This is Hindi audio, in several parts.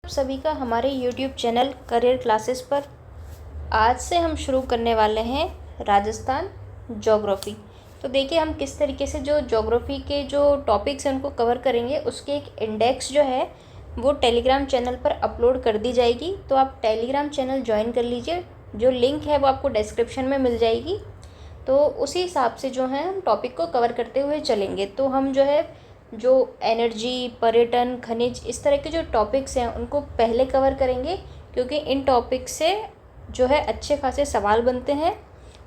सभी का हमारे YouTube चैनल करियर क्लासेस पर। आज से हम शुरू करने वाले हैं राजस्थान ज्योग्राफी। तो देखिए हम किस तरीके से जो ज्योग्राफी के जो टॉपिक्स हैं उनको कवर करेंगे। उसके एक इंडेक्स जो है वो टेलीग्राम चैनल पर अपलोड कर दी जाएगी, तो आप टेलीग्राम चैनल ज्वाइन कर लीजिए। जो लिंक है वो आपको डिस्क्रिप्शन में मिल जाएगी। तो उसी हिसाब से जो है हम टॉपिक को कवर करते हुए चलेंगे। तो हम जो एनर्जी, पर्यटन, खनिज, इस तरह के जो टॉपिक्स हैं उनको पहले कवर करेंगे, क्योंकि इन टॉपिक से जो है अच्छे खासे सवाल बनते हैं।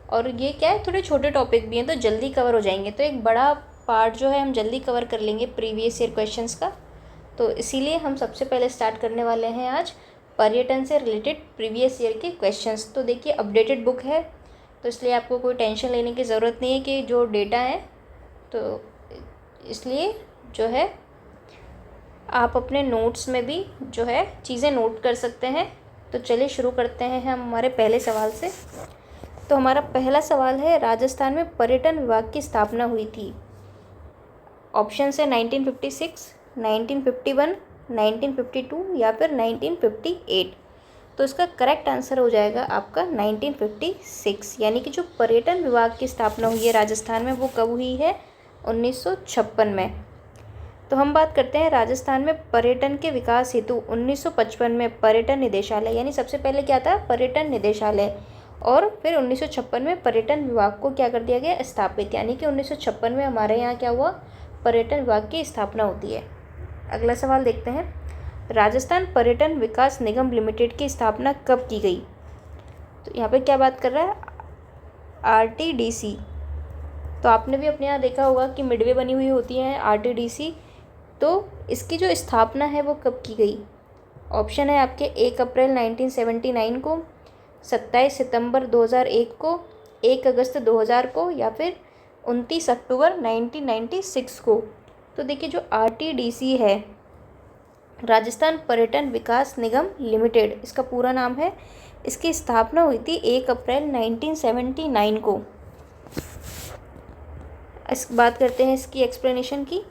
और ये क्या है, थोड़े छोटे टॉपिक भी हैं तो जल्दी कवर हो जाएंगे। तो एक बड़ा पार्ट जो है हम जल्दी कवर कर लेंगे प्रीवियस ईयर क्वेश्चंस का। तो इसीलिए हम सबसे पहले स्टार्ट करने वाले हैं आज पर्यटन से रिलेटेड प्रीवियस ईयर के क्वेश्चंस। तो देखिए अपडेटेड बुक है, तो इसलिए आपको कोई टेंशन लेने की ज़रूरत नहीं है कि जो डेटा है, तो इसलिए जो है आप अपने नोट्स में भी जो है चीज़ें नोट कर सकते हैं। तो चलिए शुरू करते हैं हम हमारे पहले सवाल से। तो हमारा पहला सवाल है, राजस्थान में पर्यटन विभाग की स्थापना हुई थी। ऑप्शन है 1956, 1951, 1952 या फिर 1958। तो इसका करेक्ट आंसर हो जाएगा आपका 1956, यानी कि जो पर्यटन विभाग की स्थापना हुई है राजस्थान में वो कब हुई है, 1956 में। तो हम बात करते हैं राजस्थान में पर्यटन के विकास हेतु 1955 में पर्यटन निदेशालय, यानी सबसे पहले क्या था, पर्यटन निदेशालय, और फिर 1956 में पर्यटन विभाग को क्या कर दिया गया, स्थापित। यानी कि 1956 में हमारे यहाँ क्या हुआ, पर्यटन विभाग की स्थापना होती है। अगला सवाल देखते हैं, राजस्थान पर्यटन विकास निगम लिमिटेड की स्थापना कब की गई। तो यहाँ पे क्या बात कर रहा है, आरटीडीसी। तो आपने भी अपने यहाँ देखा होगा कि मिडवे बनी हुई होती है आरटीडीसी। तो इसकी जो स्थापना है वो कब की गई। ऑप्शन है आपके 1 अप्रैल 1979 को, 27 सितंबर 2001 को, 1 अगस्त 2000 को, या फिर 29 अक्टूबर 1996 को। तो देखिए जो आरटीडीसी है, राजस्थान पर्यटन विकास निगम लिमिटेड, इसका पूरा नाम है, इसकी स्थापना हुई थी 1 अप्रैल 1979 को। इस बात करते हैं इसकी एक्सप्लेनेशन की।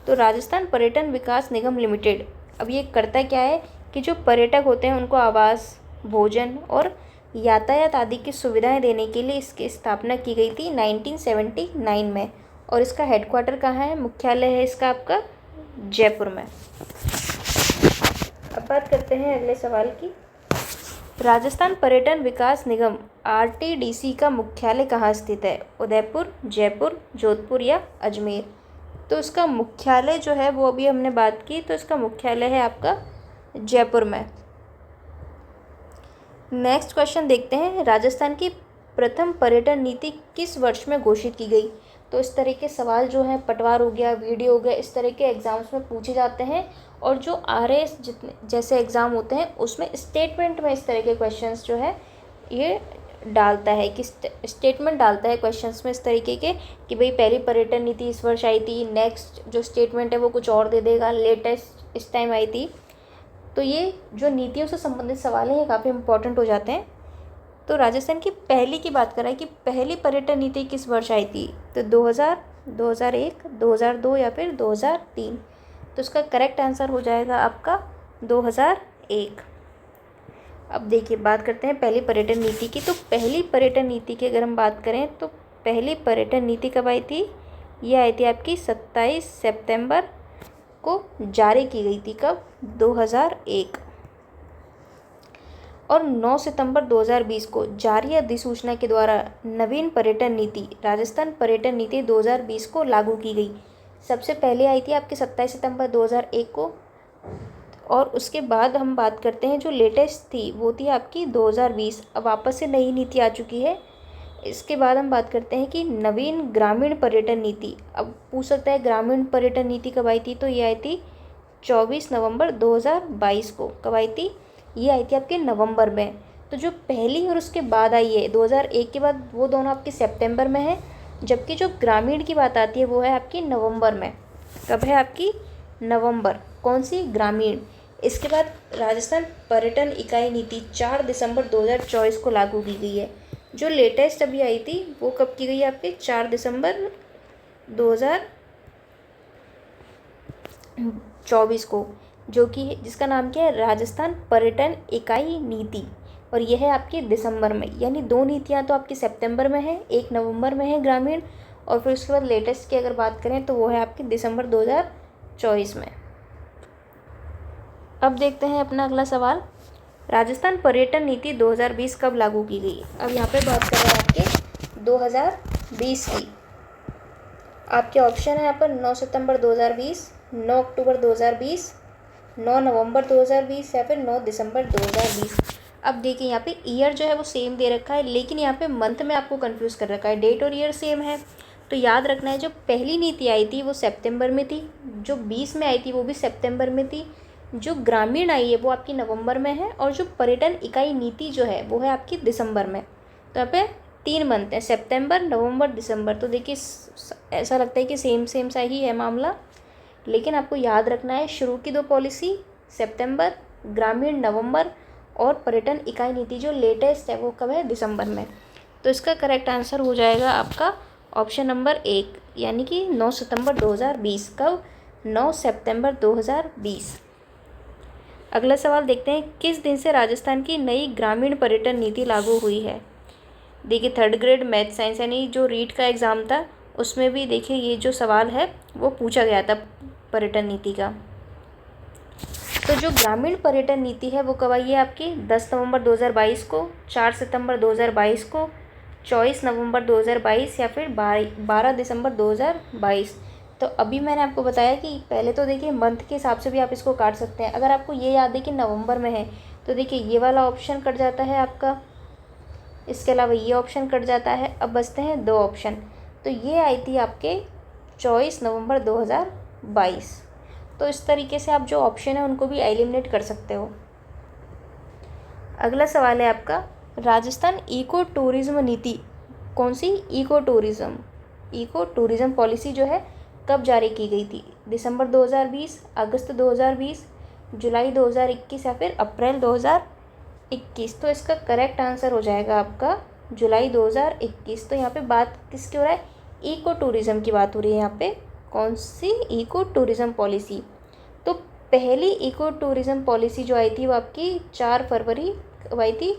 तो राजस्थान पर्यटन विकास निगम लिमिटेड, अब ये करता क्या है कि जो पर्यटक होते हैं उनको आवास, भोजन और यातायात आदि की सुविधाएं देने के लिए इसकी स्थापना की गई थी 1979 में। और इसका हेडक्वार्टर कहाँ है, मुख्यालय है इसका आपका जयपुर में। अब बात करते हैं अगले सवाल की। राजस्थान पर्यटन विकास निगम आरटीडीसी का मुख्यालय कहाँ स्थित है, उदयपुर, जयपुर, जोधपुर या अजमेर। तो इसका मुख्यालय जो है वो अभी हमने बात की, तो इसका मुख्यालय है आपका जयपुर में। नेक्स्ट क्वेश्चन देखते हैं, राजस्थान की प्रथम पर्यटन नीति किस वर्ष में घोषित की गई। तो इस तरह के सवाल जो हैं, पटवार हो गया, वीडियो हो गया, इस तरह के एग्ज़ाम्स में पूछे जाते हैं। और जो आरएएस जितने जैसे एग्ज़ाम होते हैं उसमें स्टेटमेंट में इस तरह के क्वेश्चंस जो है ये डालता है, कि स्टेटमेंट डालता है क्वेश्चंस में इस तरीके के कि भाई पहली पर्यटन नीति इस वर्ष आई थी, नेक्स्ट जो स्टेटमेंट है वो कुछ और दे देगा, लेटेस्ट इस टाइम आई थी। तो ये जो नीतियों से संबंधित सवाल हैं ये काफ़ी इंपॉर्टेंट हो जाते हैं। तो राजस्थान की पहली की बात करें कि पहली पर्यटन नीति किस वर्ष आई थी, तो 2000, 2001, 2002 या फिर 2003। तो इसका करेक्ट आंसर हो जाएगा आपका 2001। अब देखिए बात करते हैं पहली पर्यटन नीति की। तो पहली पर्यटन नीति की अगर हम बात करें तो पहली पर्यटन नीति कब आई थी, ये आई थी आपकी 27 सितंबर को जारी की गई थी। कब, 2001। और 9 सितंबर 2020 को जारी अधिसूचना के द्वारा नवीन पर्यटन नीति राजस्थान पर्यटन नीति 2020 को लागू की गई। सबसे पहले आई थी आपकी 27 सितंबर 2001 को, और उसके बाद हम बात करते हैं जो लेटेस्ट थी वो थी आपकी 2020। अब वापस से नई नीति आ चुकी है। इसके बाद हम बात करते हैं कि नवीन ग्रामीण पर्यटन नीति। अब पूछ सकता है ग्रामीण पर्यटन नीति कब आई थी, तो ये आई थी 24 नवंबर 2022 को। कब आई थी, ये आई थी आपके नवंबर में। तो जो पहली और उसके बाद आई है 2001 के बाद, वो दोनों आपके सितंबर में है, जबकि जो ग्रामीण की बात आती है वो है आपकी नवंबर में। कब है आपकी, नवंबर। कौन सी, ग्रामीण। इसके बाद राजस्थान पर्यटन इकाई नीति 4 दिसंबर 2024 को लागू की गई है। जो लेटेस्ट अभी आई थी वो कब की गई है आपके, 4 दिसंबर 2024 को। जो कि जिसका नाम क्या है, राजस्थान पर्यटन इकाई नीति, और यह है आपकी दिसंबर में। यानी 2 नीतियाँ तो आपकी सितंबर में है, 1 नवंबर में है ग्रामीण, और फिर उसके बाद लेटेस्ट की अगर बात करें तो वो है आपकी दिसंबर 2024 में। अब देखते हैं अपना अगला सवाल, राजस्थान पर्यटन नीति 2020 कब लागू की गई। अब यहाँ पे बात कर रहे हैं आपके 2020 की। आपके ऑप्शन है यहाँ पर 9 सितंबर 2020, 9 अक्टूबर 2020, 9 नवंबर 2020 या फिर 9 दिसंबर 2020। अब देखिए यहाँ पे ईयर जो है वो सेम दे रखा है, लेकिन यहाँ पे मंथ में आपको कंफ्यूज कर रखा है। डेट और ईयर सेम है, तो याद रखना है जो पहली नीति आई थी वो सितंबर में थी, जो 20 में आई थी वो भी सितंबर में थी, जो ग्रामीण आई है वो आपकी नवंबर में है, और जो पर्यटन इकाई नीति जो है वो है आपकी दिसंबर में। तो यहाँ पे 3 मंथ हैं, सितंबर, नवंबर, दिसंबर। तो देखिए ऐसा लगता है कि सेम सेम सा ही है मामला, लेकिन आपको याद रखना है शुरू की 2 पॉलिसी सितंबर, ग्रामीण नवंबर, और पर्यटन इकाई नीति जो लेटेस्ट है वो कब है, दिसंबर में। तो इसका करेक्ट आंसर हो जाएगा आपका ऑप्शन नंबर 1, यानी कि 9 सितंबर 2020। कब, 9 सितंबर 2020। अगला सवाल देखते हैं, किस दिन से राजस्थान की नई ग्रामीण पर्यटन नीति लागू हुई है। देखिए 3rd ग्रेड मैथ साइंस यानी जो रीट का एग्ज़ाम था उसमें भी देखिए ये जो सवाल है वो पूछा गया था पर्यटन नीति का। तो जो ग्रामीण पर्यटन नीति है वो कब आई है आपकी, 10 नवंबर 2022 को, 4 सितंबर 2022 को, 24 नवंबर 2022 या फिर 12 दिसंबर 2022। तो अभी मैंने आपको बताया कि पहले तो देखिए मंथ के हिसाब से भी आप इसको काट सकते हैं। अगर आपको ये याद है कि नवंबर में है तो देखिए ये वाला ऑप्शन कट जाता है आपका, इसके अलावा ये ऑप्शन कट जाता है। अब बचते हैं 2 ऑप्शन। तो ये आई थी आपके 24 नवंबर 2022। तो इस तरीके से आप जो ऑप्शन है उनको भी एलिमिनेट कर सकते हो। अगला सवाल है आपका, राजस्थान इको टूरिज्म नीति कौन सी, इको टूरिज्म पॉलिसी जो है कब जारी की गई थी, दिसंबर 2020, अगस्त 2020, जुलाई 2021 या फिर अप्रैल 2021। तो इसका करेक्ट आंसर हो जाएगा आपका जुलाई 2021। तो यहाँ पे बात किसकी हो रहा है, इको टूरिज़्म की बात हो रही है यहाँ पे। कौन सी, इको टूरिज़्म पॉलिसी। तो पहली इको टूरिज़्म पॉलिसी जो आई थी वो आपकी 4 फरवरी कब आई थी,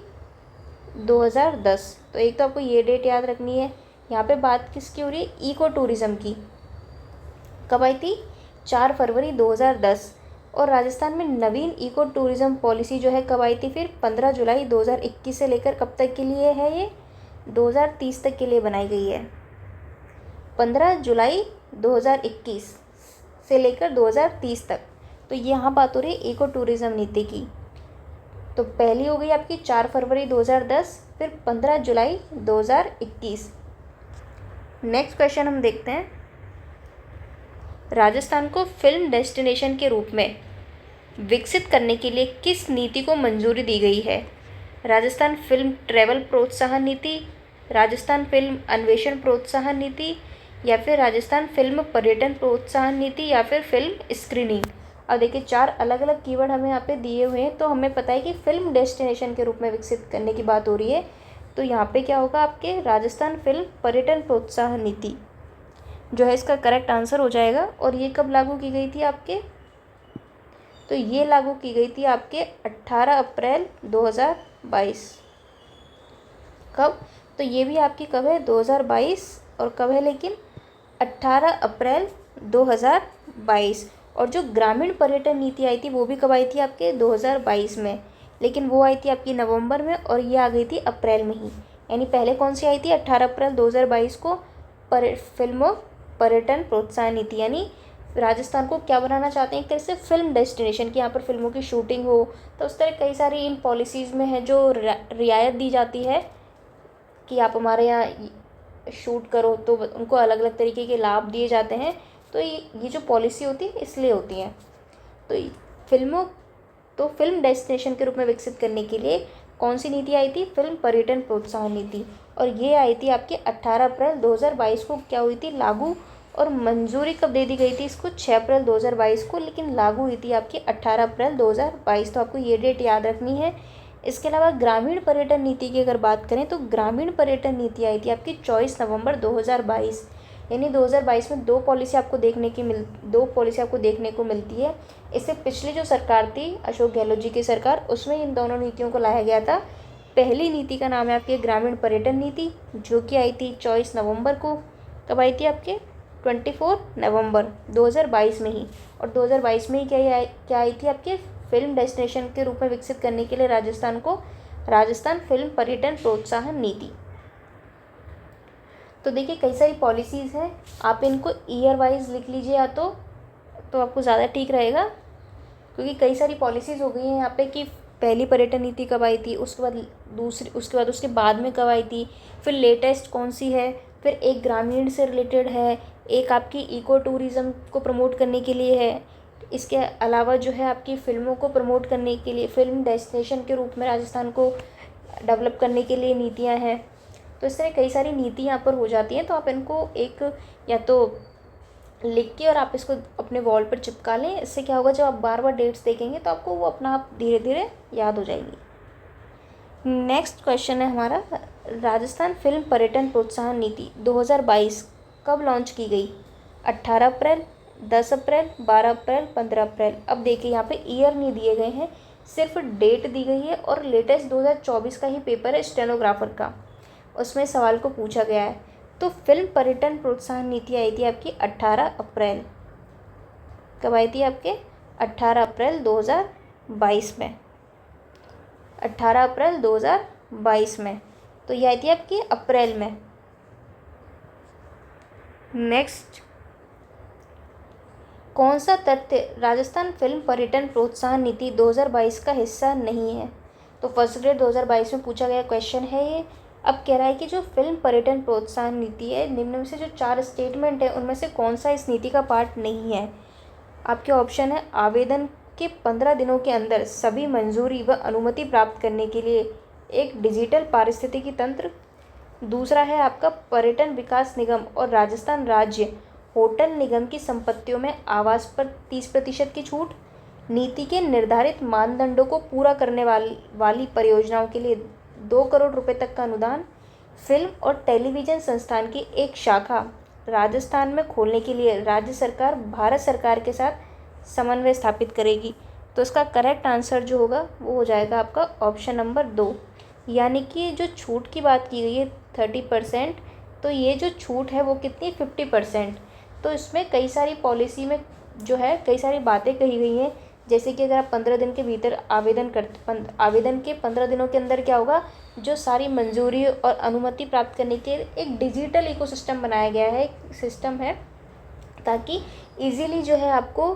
2010। तो एक तो आपको ये डेट याद रखनी है। यहाँ पे बात किसकी हो रही है, इको टूरिज़्म की। कब आई थी, 4 फरवरी 2010। और राजस्थान में नवीन इको टूरिज़्म पॉलिसी जो है कब आई थी फिर, 15 जुलाई 2021 से लेकर कब तक के लिए है ये, 2030 तक के लिए बनाई गई है। 15 जुलाई 2021 से लेकर 2030 तक। तो यहाँ बात हो रही है इको टूरिज़्म नीति की। तो पहली हो गई आपकी 4 फरवरी 2010, फिर 15 जुलाई 2021। नेक्स्ट क्वेश्चन हम देखते हैं, राजस्थान को फिल्म डेस्टिनेशन के रूप में विकसित करने के लिए किस नीति को मंजूरी दी गई है। राजस्थान फिल्म ट्रैवल प्रोत्साहन नीति, राजस्थान फिल्म अन्वेषण प्रोत्साहन नीति, या फिर राजस्थान फिल्म पर्यटन प्रोत्साहन नीति, या फिर फिल्म स्क्रीनिंग। अब देखिए 4 अलग अलग कीवर्ड हमें यहाँ पे दिए हुए हैं। तो हमें पता है कि फिल्म डेस्टिनेशन के रूप में विकसित करने की बात हो रही है। तो यहाँ पे क्या होगा आपके, राजस्थान फिल्म पर्यटन प्रोत्साहन नीति जो है इसका करेक्ट आंसर हो जाएगा। और ये कब लागू की गई थी आपके, तो ये लागू की गई थी आपके 18 अप्रैल 2022। कब, तो ये भी आपकी कब है, 2022। और कब है लेकिन, 18 अप्रैल 2022। और जो ग्रामीण पर्यटन नीति आई थी वो भी कब आई थी आपके, 2022 में, लेकिन वो आई थी आपकी नवंबर में, और ये आ गई थी अप्रैल में ही। यानी पहले कौन सी आई थी, 18 अप्रैल 2022 को फिल्म पर्यटन प्रोत्साहन नीति, यानी राजस्थान को क्या बनाना चाहते हैं, एक तरह से फिल्म डेस्टिनेशन की, यहाँ पर फिल्मों की शूटिंग हो। तो उस तरह कई सारी इन पॉलिसीज़ में है जो रियायत दी जाती है कि आप हमारे यहाँ शूट करो, तो उनको अलग अलग तरीके के लाभ दिए जाते हैं। तो ये जो पॉलिसी होती है इसलिए होती है। तो फिल्म डेस्टिनेशन के रूप में विकसित करने के लिए कौन सी नीति आई थी, फिल्म पर्यटन प्रोत्साहन नीति। और ये आई थी आपकी 18 अप्रैल 2022 को क्या हुई थी, लागू। और मंजूरी कब दे दी गई थी इसको, 6 अप्रैल 2022 को, लेकिन लागू हुई थी आपकी 18 अप्रैल 2022। तो आपको ये डेट याद रखनी है। इसके अलावा ग्रामीण पर्यटन नीति की अगर बात करें तो ग्रामीण पर्यटन नीति आई थी आपकी 24 नवंबर 2022। यानी 2022 में दो पॉलिसी आपको देखने को मिलती है। इससे पिछली जो सरकार थी अशोक गहलोत जी की सरकार, उसमें इन दोनों नीतियों को लाया गया था। पहली नीति का नाम है आपकी ग्रामीण पर्यटन नीति, जो कि आई थी 24 नवंबर को। कब आई थी आपके? 24 नवंबर 2022 में ही। और 2022 में ही क्या आई थी आपके? फिल्म डेस्टिनेशन के रूप में विकसित करने के लिए राजस्थान फिल्म पर्यटन प्रोत्साहन नीति। तो देखिए कई सारी पॉलिसीज़ हैं, आप इनको ईयर वाइज लिख लीजिए या तो आपको ज़्यादा ठीक रहेगा, क्योंकि कई सारी पॉलिसीज़ हो गई हैं यहाँ पे कि पहली पर्यटन नीति कब आई थी, उसके बाद उसके बाद में कब आई थी, फिर लेटेस्ट कौन सी है, फिर एक ग्रामीण से रिलेटेड है, एक आपकी इको टूरिज़्म को प्रमोट करने के लिए है, इसके अलावा जो है आपकी फ़िल्मों को प्रमोट करने के लिए फिल्म डेस्टिनेशन के रूप में राजस्थान को डेवलप करने के लिए नीतियाँ हैं। तो इस तरह कई सारी नीति यहाँ पर हो जाती हैं। तो आप इनको एक या तो लिख के और आप इसको अपने वॉल पर चिपका लें। इससे क्या होगा, जब आप बार बार डेट्स देखेंगे तो आपको वो अपना आप धीरे धीरे याद हो जाएगी। नेक्स्ट क्वेश्चन है हमारा, राजस्थान फिल्म पर्यटन प्रोत्साहन नीति 2022 कब लॉन्च की गई? 18 अप्रैल, 10 अप्रैल, 12 अप्रैल, 15 अप्रैल। अब देखिए यहाँ पे ईयर नहीं दिए गए हैं, सिर्फ डेट दी गई है और लेटेस्ट 2024 का ही पेपर है स्टेनोग्राफर का, उसमें सवाल को पूछा गया है। तो फिल्म पर्यटन प्रोत्साहन नीति आई थी आपकी 18 अप्रैल। कब आई थी आपके? 18 अप्रैल 2022 में। 18 अप्रैल 2022 में। तो ये आई थी आपकी अप्रैल में। नेक्स्ट, कौन सा तथ्य राजस्थान फिल्म पर्यटन प्रोत्साहन नीति 2022 का हिस्सा नहीं है? तो फर्स्ट ग्रेड 2022 में पूछा गया क्वेश्चन है ये। अब कह रहा है कि जो फिल्म पर्यटन प्रोत्साहन नीति है, निम्न में से जो 4 स्टेटमेंट है उनमें से कौन सा इस नीति का पार्ट नहीं है? आपके ऑप्शन है, आवेदन के 15 दिनों के अंदर सभी मंजूरी व अनुमति प्राप्त करने के लिए एक डिजिटल पारिस्थितिकी तंत्र। दूसरा है आपका, पर्यटन विकास निगम और राजस्थान राज्य होटल निगम की संपत्तियों में आवास पर 30% की छूट। नीति के निर्धारित मानदंडों को पूरा करने वाली परियोजनाओं के लिए 2 करोड़ रुपए तक का अनुदान। फिल्म और टेलीविज़न संस्थान की एक शाखा राजस्थान में खोलने के लिए राज्य सरकार भारत सरकार के साथ समन्वय स्थापित करेगी। तो इसका करेक्ट आंसर जो होगा वो हो जाएगा आपका ऑप्शन नंबर 2। यानी कि जो छूट की बात की गई है 30%, तो ये जो छूट है वो कितनी? 50%। तो इसमें कई सारी पॉलिसी में जो है कई सारी बातें कही गई हैं, जैसे कि अगर आप 15 दिन के भीतर आवेदन के 15 दिनों के अंदर क्या होगा, जो सारी मंजूरी और अनुमति प्राप्त करने के लिए एक डिजिटल इकोसिस्टम बनाया गया है, एक सिस्टम है, ताकि इजीली जो है आपको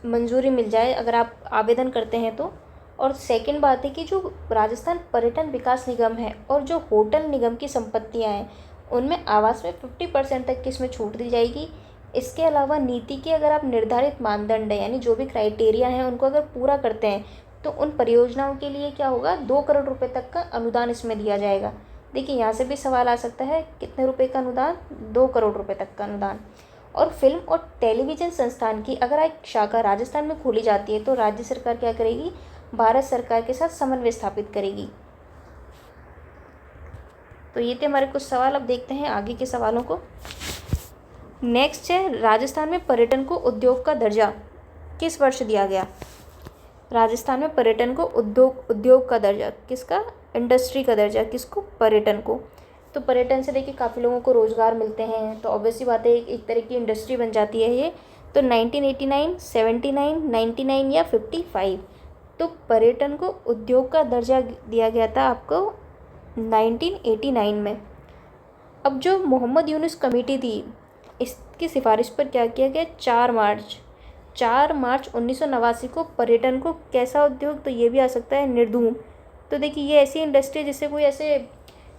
मंजूरी मिल जाए अगर आप आवेदन करते हैं तो। और सेकंड बात है कि जो राजस्थान पर्यटन विकास निगम है और जो होटल निगम की संपत्तियां हैं उनमें आवास में 50% तक की इसमें छूट दी जाएगी। इसके अलावा नीति के अगर आप निर्धारित मानदंड है यानी जो भी क्राइटेरिया हैं उनको अगर पूरा करते हैं तो उन परियोजनाओं के लिए क्या होगा, 2 करोड़ रुपए तक का अनुदान इसमें दिया जाएगा। देखिए यहाँ से भी सवाल आ सकता है, कितने रुपए का अनुदान? 2 करोड़ रुपए तक का अनुदान। और फिल्म और टेलीविज़न संस्थान की अगर एक शाखा राजस्थान में खोली जाती है तो राज्य सरकार क्या करेगी, भारत सरकार के साथ समन्वय स्थापित करेगी। तो ये थे हमारे कुछ सवाल। अब देखते हैं आगे के सवालों को। नेक्स्ट है, राजस्थान में पर्यटन को उद्योग का दर्जा किस वर्ष दिया गया? राजस्थान में पर्यटन को उद्योग का दर्जा, किसका? इंडस्ट्री का दर्जा, किसको? पर्यटन को। तो पर्यटन से देखिए काफ़ी लोगों को रोज़गार मिलते हैं, तो ऑब्वियसली बात है एक तरह की इंडस्ट्री बन जाती है ये। तो 1989, 79, 99 या 55। तो पर्यटन को उद्योग का दर्जा दिया गया था आपको 1989 में। अब जो मोहम्मद यूनुस कमेटी थी, इसकी सिफारिश पर क्या किया गया? 4 मार्च 1989 को पर्यटन को कैसा उद्योग? तो ये भी आ सकता है निर्धूम। तो देखिए ये ऐसी इंडस्ट्री जिससे कोई ऐसे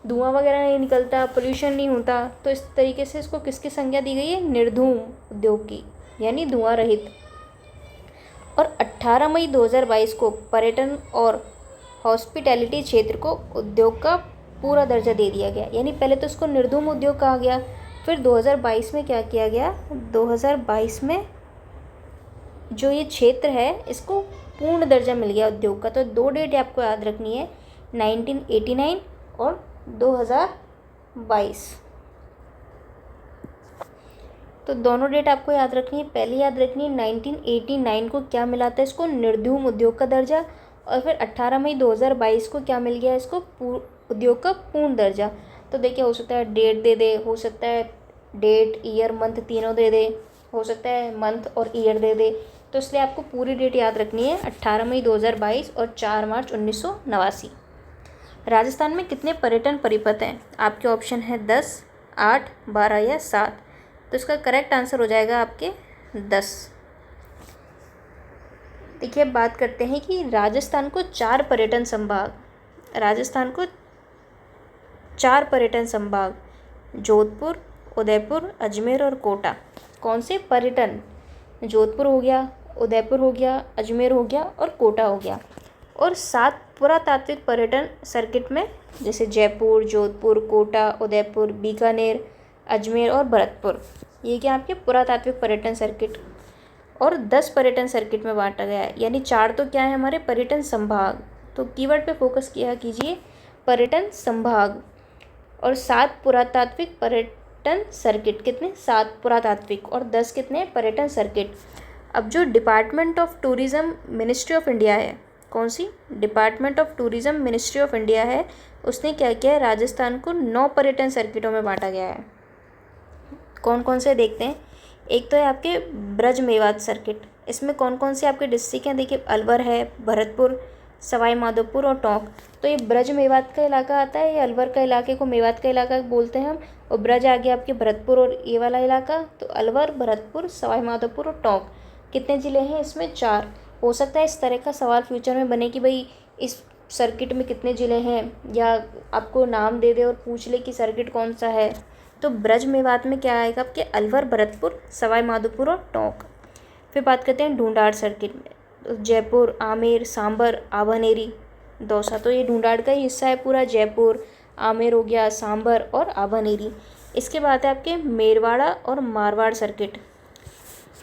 धुआं वगैरह नहीं निकलता, पोल्यूशन नहीं होता, तो इस तरीके से इसको किसकी संज्ञा दी गई है? निर्धूम उद्योग की, यानी धुआं रहित। और 18 मई 2022 को पर्यटन और हॉस्पिटैलिटी क्षेत्र को उद्योग का पूरा दर्जा दे दिया गया। यानी पहले तो इसको निर्धूम उद्योग कहा गया, फिर 2022 में क्या किया गया, 2022 में जो ये क्षेत्र है इसको पूर्ण दर्जा मिल गया उद्योग का। तो 2 डेट आपको याद रखनी है, 1989 और 2022। तो दोनों डेट आपको याद रखनी है। पहले याद रखनी है 1989 को क्या मिला था इसको, निर्धूम उद्योग का दर्जा। और फिर 18 मई 2022 को क्या मिल गया इसको, उद्योग का पूर्ण दर्जा। तो देखिए हो सकता है डेट दे दे, हो सकता है डेट ईयर मंथ तीनों दे दे, हो सकता है मंथ और ईयर दे दे। तो इसलिए आपको पूरी डेट याद रखनी है, 18 मई 2022 और 4 मार्च 1989। राजस्थान में कितने पर्यटन परिपथ हैं? आपके ऑप्शन है 10, 8, 12 या 7। तो इसका करेक्ट आंसर हो जाएगा आपके 10। देखिए अब बात करते हैं कि राजस्थान को 4 पर्यटन संभाग जोधपुर, उदयपुर, अजमेर और कोटा कौन से पर्यटन, जोधपुर हो गया, उदयपुर हो गया, अजमेर हो गया और कोटा हो गया। और 7 पुरातात्विक पर्यटन सर्किट में, जैसे जयपुर, जोधपुर, कोटा, उदयपुर, बीकानेर, अजमेर और भरतपुर, ये क्या आपके पुरातात्विक पर्यटन सर्किट। और 10 पर्यटन सर्किट में बांटा गया है, यानी 4 तो क्या है हमारे पर्यटन संभाग। तो कीवर्ड पे फोकस किया कीजिए, पर्यटन संभाग। और 7 पुरातात्विक पर्यटन सर्किट, कितने 7 पुरातात्विक और 10 कितने पर्यटन सर्किट। अब जो department of tourism ministry of India है, कौन सी, department of tourism ministry of India है, उसने क्या किया है, राजस्थान को 9 पर्यटन सर्किटों में बांटा गया है। कौन कौन से देखते हैं। एक तो है आपके ब्रज मेवात सर्किट, इसमें कौन कौन से आपके डिस्ट्रिक्ट हैं, देखिए अलवर है, भरतपुर, सवाई माधोपुर और टोंक। तो ये ब्रज मेवात का इलाका आता है, ये अलवर का इलाके को मेवात का इलाका बोलते हैं हम। और ब्रज आ गया आपके भरतपुर और ये वाला इलाका, तो अलवर, भरतपुर, सवाई माधोपुर और टोंक। कितने ज़िले हैं इसमें, 4। हो सकता है इस तरह का सवाल फ्यूचर में बने कि भाई इस सर्किट में कितने ज़िले हैं, या आपको नाम दे दे और पूछ ले कि सर्किट कौन सा है। तो ब्रज मेवात में क्या आएगा आपके, अलवर, भरतपुर, सवाई माधोपुर और टोंक। फिर बात करते हैं ढूंढाड़ सर्किट में, तो जयपुर, आमेर, सांबर, आभानेरी, दौसा। तो ये ढूंढाड़ का ही हिस्सा है पूरा, जयपुर, आमेर हो गया, सांबर और आभानेरी। इसके बाद है आपके मेरवाड़ा और मारवाड़ सर्किट,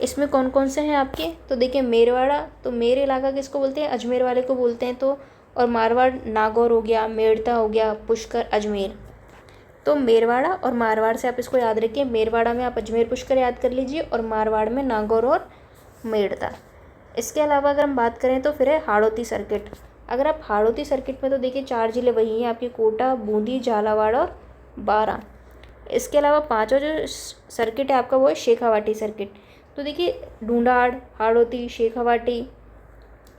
इसमें कौन कौन से हैं आपके। तो देखिए मेरवाड़ा, तो मेरे इलाका किसको बोलते हैं, अजमेर वाले को बोलते हैं। तो और मारवाड़ नागौर हो गया, मेड़ता हो गया, पुष्कर, अजमेर। तो मेरवाड़ा और मारवाड़ से आप इसको याद रखिए, मेरवाड़ा में आप अजमेर पुष्कर याद कर लीजिए और मारवाड़ में नागौर और मेड़ता। इसके अलावा अगर हम बात करें तो फिर है हाड़ौती सर्किट। अगर आप हाड़ौती सर्किट में, तो देखिए 4 ज़िले वही हैं आपके, कोटा, बूंदी, झालावाड़ और बारां। इसके अलावा 5वां जो सर्किट है आपका वो है शेखावाटी सर्किट। तो देखिए ढूंढाड़, हाड़ौती, शेखावाटी,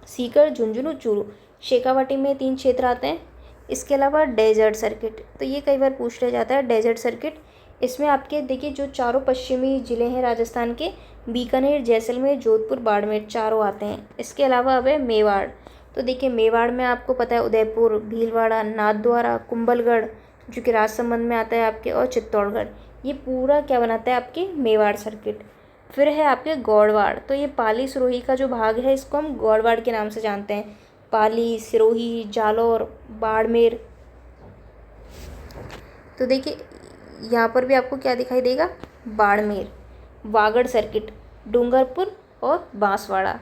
सीकर, झुंझुनू, चूरू। शेखावाटी में 3 क्षेत्र आते हैं। इसके अलावा डेजर्ट सर्किट, तो ये कई बार पूछ लिया जाता है डेजर्ट सर्किट। इसमें आपके देखिए जो चारों पश्चिमी ज़िले हैं राजस्थान के, बीकानेर, जैसलमेर, जोधपुर, बाड़मेर, चारों आते हैं। इसके अलावा अब है मेवाड़। तो देखिए मेवाड़ में आपको पता है उदयपुर, भीलवाड़ा, नाथद्वारा, कुंभलगढ़ जो कि राजसमंद में आता है आपके, और चित्तौड़गढ़। ये पूरा क्या बनाता है आपके मेवाड़ सर्किट। फिर है आपके गौड़वाड़, तो ये पाली सिरोही का जो भाग है इसको हम गौड़वाड़ के नाम से जानते हैं। पाली, सिरोही, जालौर, बाड़मेर। तो देखिए यहाँ पर भी आपको क्या दिखाई देगा, बाड़मेर। वागड़ सर्किट, डूंगरपुर और बांसवाड़ा।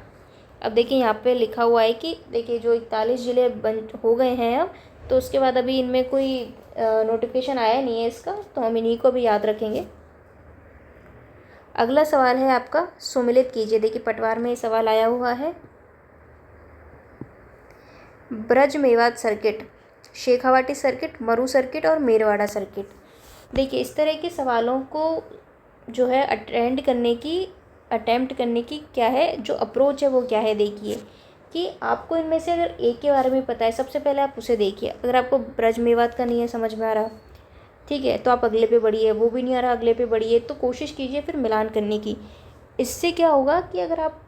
अब देखिए यहाँ पे लिखा हुआ है कि देखिए जो 41 ज़िले बन हो गए हैं अब, तो उसके बाद अभी इनमें कोई नोटिफिकेशन आया नहीं है इसका, तो हम इन्हीं को भी याद रखेंगे। अगला सवाल है आपका, सुमिलित कीजिए। देखिए पटवार में ये सवाल आया हुआ है। ब्रज मेवात सर्किट, शेखावाटी सर्किट, मरू सर्किट और मेरवाड़ा सर्किट। देखिए इस तरह के सवालों को जो है अटेम्प्ट करने की क्या है जो अप्रोच है वो क्या है, देखिए कि आपको इनमें से अगर एक के बारे में पता है, सबसे पहले आप उसे देखिए। अगर आपको ब्रज मेवात का नहीं है समझ में आ रहा, ठीक है, तो आप अगले पे बढ़िए, वो भी नहीं आ रहा अगले पे बढ़िए, तो कोशिश कीजिए फिर मिलान करने की। इससे क्या होगा कि अगर आप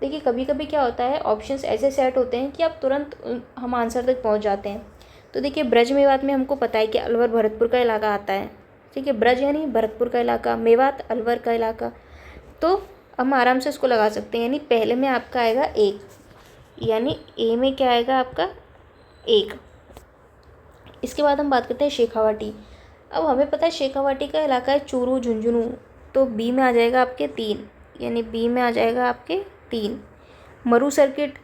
देखिए कभी कभी क्या होता है, ऑप्शंस ऐसे सेट होते हैं कि आप तुरंत हम आंसर तक पहुंच जाते हैं। तो देखिए ब्रज मेवात में हमको पता है कि अलवर भरतपुर का इलाका आता है, ठीक है, ब्रज यानी भरतपुर का इलाका, मेवात अलवर का इलाका। तो हम आराम से इसको लगा सकते हैं, यानी पहले में आपका आएगा 1, यानी ए में क्या आएगा आपका 1। इसके बाद हम बात करते हैं शेखावाटी। अब हमें पता है शेखावाटी का इलाका है चूरू, झुंझुनू, तो बी में आ जाएगा आपके 3, यानी बी में आ जाएगा आपके 3। मरू सर्किट,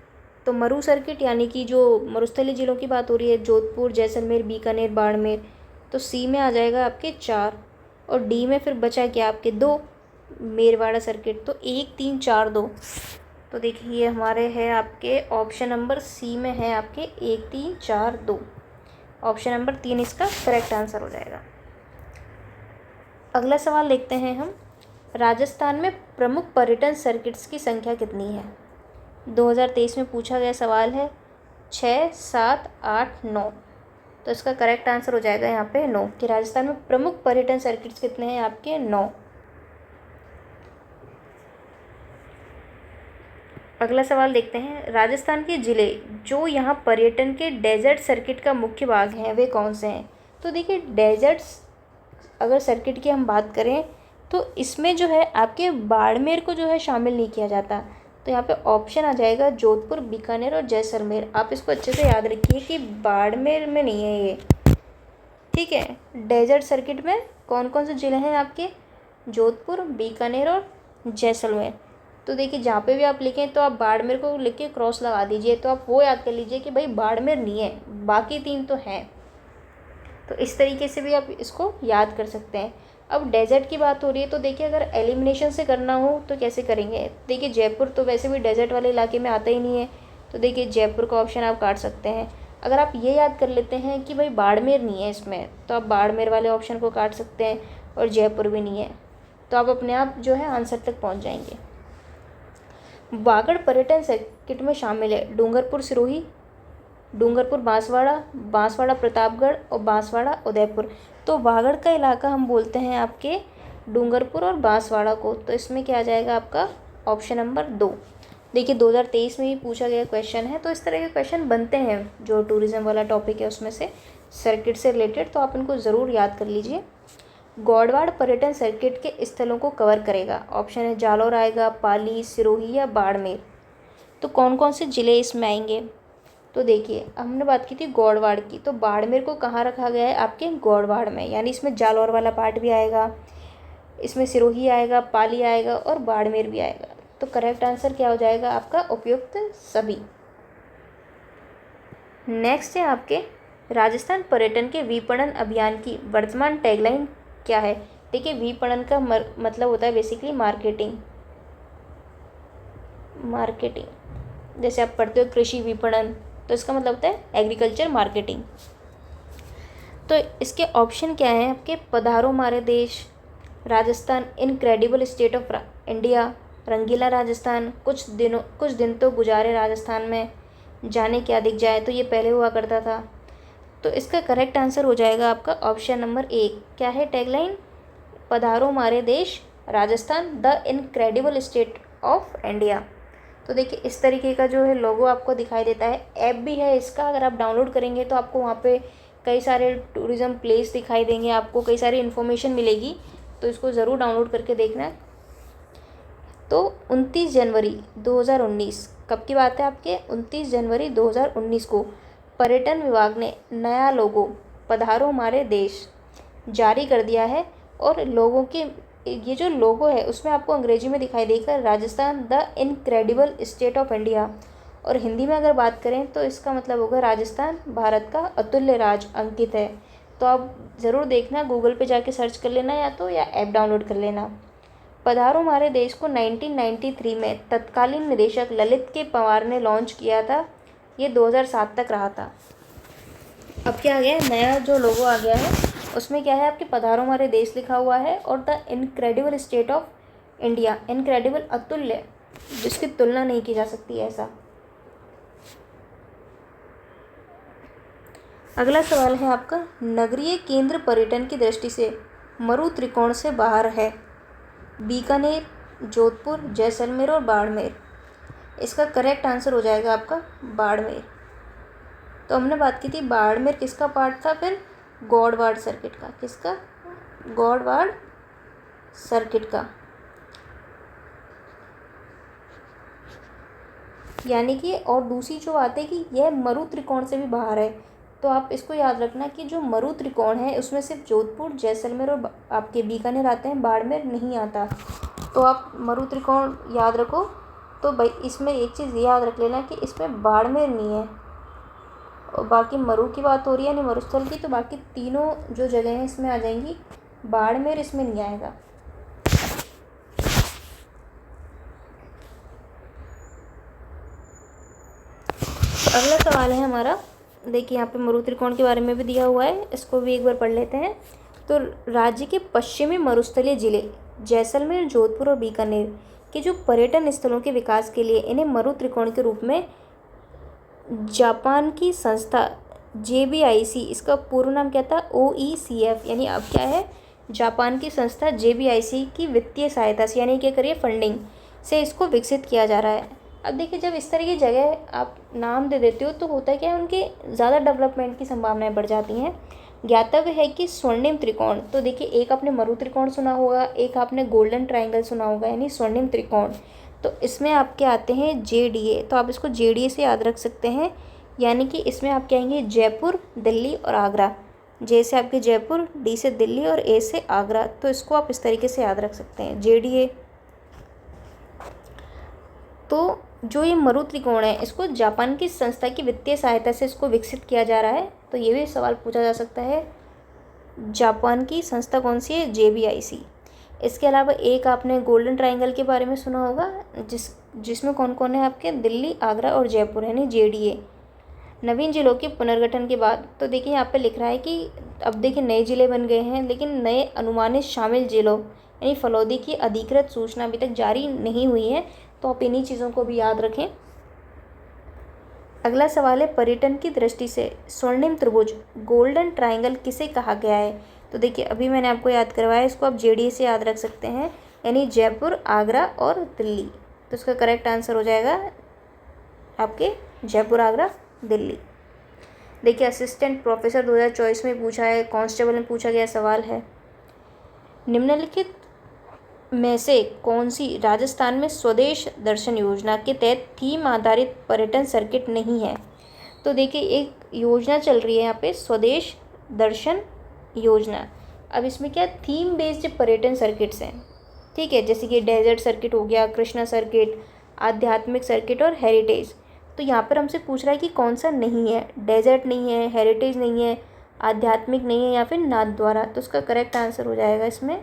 तो मरू सर्किट यानी कि जो मरुस्थलीय जिलों की बात हो रही है, जोधपुर, जैसलमेर, बीकानेर, बाड़मेर, तो सी में आ जाएगा आपके 4। और डी में फिर बचा क्या आपके 2, मेरवाड़ा सर्किट। तो 1 3 4 2, तो देखिए हमारे है आपके ऑप्शन नंबर सी में है आपके 1 3 4 2। ऑप्शन नंबर 3 इसका करेक्ट आंसर हो जाएगा। अगला सवाल देखते हैं हम। राजस्थान में प्रमुख पर्यटन सर्किट्स की संख्या कितनी है? 2023 में पूछा गया सवाल है। 6 7 8 9। तो इसका करेक्ट आंसर हो जाएगा यहाँ पे 9, कि राजस्थान में प्रमुख पर्यटन सर्किट्स कितने हैं आपके? 9। अगला सवाल देखते हैं। राजस्थान के ज़िले जो यहाँ पर्यटन के डेजर्ट सर्किट का मुख्य भाग हैं वे कौन से हैं? तो देखिए डेजर्ट्स अगर सर्किट की हम बात करें तो इसमें जो है आपके बाड़मेर को जो है शामिल नहीं किया जाता। तो यहाँ पे ऑप्शन आ जाएगा जोधपुर, बीकानेर और जैसलमेर। आप इसको अच्छे से याद रखिए कि बाड़मेर में नहीं है ये, ठीक है। डेजर्ट सर्किट में कौन कौन से ज़िले हैं आपके? जोधपुर, बीकानेर और जैसलमेर। तो देखिए जहाँ पे भी आप लिखें तो आप बाड़मेर को लिख के क्रॉस लगा दीजिए, तो आप वो याद कर लीजिए कि भाई बाड़मेर नहीं है, बाकी 3 तो हैं। तो इस तरीके से भी आप इसको याद कर सकते हैं। अब डेजर्ट की बात हो रही है तो देखिए अगर एलिमिनेशन से करना हो तो कैसे करेंगे? देखिए जयपुर तो वैसे भी डेजर्ट वाले इलाके में आता ही नहीं है, तो देखिए जयपुर का ऑप्शन आप काट सकते हैं। अगर आप ये याद कर लेते हैं कि भाई बाड़मेर नहीं है इसमें, तो आप बाड़मेर वाले ऑप्शन को काट सकते हैं, और जयपुर भी नहीं है, तो आप अपने आप जो है आंसर तक पहुँच जाएंगे। वागड़ पर्यटन सर्किट में शामिल है डूंगरपुर सिरोही, डूंगरपुर बांसवाड़ा, बांसवाड़ा प्रतापगढ़ और बांसवाड़ा उदयपुर। तो वागड़ का इलाका हम बोलते हैं आपके डूंगरपुर और बांसवाड़ा को। तो इसमें क्या आ जाएगा आपका? Option number 2। देखिए 2023 में ही पूछा गया क्वेश्चन है, तो इस तरह के क्वेश्चन बनते हैं जो टूरिज़्म वाला टॉपिक है उसमें से सर्किट से रिलेटेड, तो आप इनको ज़रूर याद कर लीजिए। गौड़वाड़ पर्यटन सर्किट के स्थलों को कवर करेगा। ऑप्शन है जालौर आएगा, पाली, सिरोही या बाड़मेर। तो कौन कौन से ज़िले इसमें आएंगे? तो देखिए हमने बात की थी गौड़वाड़ की, तो बाड़मेर को कहाँ रखा गया है? आपके गौड़वाड़ में, यानी इसमें जालौर वाला पार्ट भी आएगा, इसमें सिरोही आएगा, पाली आएगा और बाड़मेर भी आएगा। तो करेक्ट आंसर क्या हो जाएगा आपका? उपयुक्त सभी। नेक्स्ट है आपके राजस्थान पर्यटन के विपणन अभियान की वर्तमान टैगलाइन क्या है? देखिए विपणन का मतलब होता है बेसिकली मार्केटिंग। मार्केटिंग जैसे आप पढ़ते हो कृषि विपणन, तो इसका मतलब होता है एग्रीकल्चर मार्केटिंग। तो इसके ऑप्शन क्या हैं आपके? पधारो मारे देश, Rajasthan, incredible state of India, रंगीला राजस्थान, कुछ दिन तो गुजारे राजस्थान में, जाने क्या दिख जाए। तो ये पहले हुआ करता था। तो इसका करेक्ट आंसर हो जाएगा आपका ऑप्शन नंबर 1। क्या है टैगलाइन? पधारो मारे देश, Rajasthan, the incredible state of India. तो देखिए इस तरीके का जो है लोगो आपको दिखाई देता है। ऐप भी है इसका, अगर आप डाउनलोड करेंगे तो आपको वहाँ पे कई सारे टूरिज़्म प्लेस दिखाई देंगे, आपको कई सारी इन्फॉर्मेशन मिलेगी, तो इसको ज़रूर डाउनलोड करके देखना। तो 29 जनवरी 2019, कब की बात है आपके? 29 जनवरी 2019 को पर्यटन विभाग ने नया लोगो पधारो हमारे देश जारी कर दिया है। और लोगों के ये जो लोगो है उसमें आपको अंग्रेजी में दिखाई देगा Rajasthan, the incredible state of India, और हिंदी में अगर बात करें तो इसका मतलब होगा राजस्थान भारत का अतुल्य राज अंकित है। तो आप ज़रूर देखना, गूगल पे जाके सर्च कर लेना या ऐप डाउनलोड कर लेना। पधारो हमारे देश को 1993 में तत्कालीन निदेशक ललित के पवार ने लॉन्च किया था। ये 2007 तक रहा था। अब क्या आ गया है? नया जो लोगो आ गया है उसमें क्या है आपके? पधारो हमारे देश लिखा हुआ है और the incredible state of India. Incredible अतुल्य, जिसकी तुलना नहीं की जा सकती ऐसा। अगला सवाल है आपका, नगरीय केंद्र पर्यटन की दृष्टि से मरु त्रिकोण से बाहर है। बीकानेर, जोधपुर, जैसलमेर और बाड़मेर। इसका करेक्ट आंसर हो जाएगा आपका बाड़मेर। तो हमने बात की थी बाड़मेर किसका पार्ट था? फिर गौड़वाड़ सर्किट का। किसका? गौड़वाड़ सर्किट का। यानी कि और दूसरी जो बात है कि यह मरु त्रिकोण से भी बाहर है। तो आप इसको याद रखना कि जो मरु त्रिकोण है उसमें सिर्फ जोधपुर, जैसलमेर और आपके बीकानेर आते हैं, बाड़मेर नहीं आता। तो आप मरु त्रिकोण याद रखो। तो भाई इसमें एक चीज़ याद रख लेना कि इसमें बाड़मेर नहीं है, और बाकी मरु की बात हो रही है यानी मरुस्थल की, तो बाकी तीनों जो जगह हैं इसमें आ जाएंगी। बाड़मेर इसमें नहीं आएगा। सवाल है हमारा, देखिए यहाँ पे मरु त्रिकोण के बारे में भी दिया हुआ है, इसको भी एक बार पढ़ लेते हैं। तो राज्य के पश्चिमी मरुस्थलीय जिले जैसलमेर, जोधपुर और बीकानेर के जो पर्यटन स्थलों के विकास के लिए इन्हें मरु त्रिकोण के रूप में जापान की संस्था JBIC, इसका पूर्ण नाम क्या था, OECF, यानी अब क्या है, जापान की संस्था JBIC की वित्तीय सहायता से, यानी क्या करिए फंडिंग से इसको विकसित किया जा रहा है। अब देखिए जब इस तरह की जगह आप नाम दे देते हो तो होता है क्या है, उनके ज़्यादा डेवलपमेंट की संभावनाएं बढ़ जाती हैं। ज्ञातव्य है कि स्वर्णिम त्रिकोण, तो देखिए एक आपने मरु त्रिकोण सुना होगा, एक आपने गोल्डन ट्रायंगल सुना होगा, यानी स्वर्णिम त्रिकोण, तो इसमें आपके आते हैं JDA, तो आप इसको JDA से याद रख सकते हैं। यानी कि इसमें आप कहेंगे जयपुर, दिल्ली और आगरा। J से आपके जयपुर, D से दिल्ली और A से आगरा, तो इसको आप इस तरीके से याद रख सकते हैं JDA। तो जो ये मरु त्रिकोण है इसको जापान की संस्था की वित्तीय सहायता से इसको विकसित किया जा रहा है। तो ये भी सवाल पूछा जा सकता है, जापान की संस्था कौन सी है, JBIC। इसके अलावा एक आपने गोल्डन ट्रायंगल के बारे में सुना होगा, जिसमें कौन कौन है आपके, दिल्ली, आगरा और जयपुर, यानी JDA। नवीन जिलों के पुनर्गठन के बाद, तो देखिए यहाँ पे लिख रहा है कि अब देखिए नए जिले बन गए हैं, लेकिन नए अनुमानित शामिल जिलों यानी फलौदी की अधिकृत सूचना अभी तक जारी नहीं हुई है, तो आप इन्हीं चीज़ों को भी याद रखें। अगला सवाल है, पर्यटन की दृष्टि से स्वर्णिम त्रिभुज गोल्डन ट्रायंगल किसे कहा गया है। तो देखिए अभी मैंने आपको याद करवाया, इसको आप JDA से याद रख सकते हैं, यानी जयपुर, आगरा और दिल्ली। तो इसका करेक्ट आंसर हो जाएगा आपके जयपुर, आगरा, दिल्ली। देखिए असिस्टेंट प्रोफेसर 2024 में पूछा है, कांस्टेबल में पूछा गया सवाल है, निम्नलिखित में से कौन सी राजस्थान में स्वदेश दर्शन योजना के तहत थीम आधारित पर्यटन सर्किट नहीं है। तो देखिए एक योजना चल रही है यहाँ पे, स्वदेश दर्शन योजना। अब इसमें क्या थीम बेस्ड पर्यटन सर्किट्स हैं, ठीक है, जैसे कि डेजर्ट सर्किट हो गया, कृष्णा सर्किट, आध्यात्मिक सर्किट और हेरिटेज। तो यहाँ पर हमसे पूछ रहा है कि कौन सा नहीं है, डेजर्ट नहीं है, हेरिटेज नहीं है, आध्यात्मिक नहीं है या फिर नाथ द्वारा। तो उसका करेक्ट आंसर हो जाएगा इसमें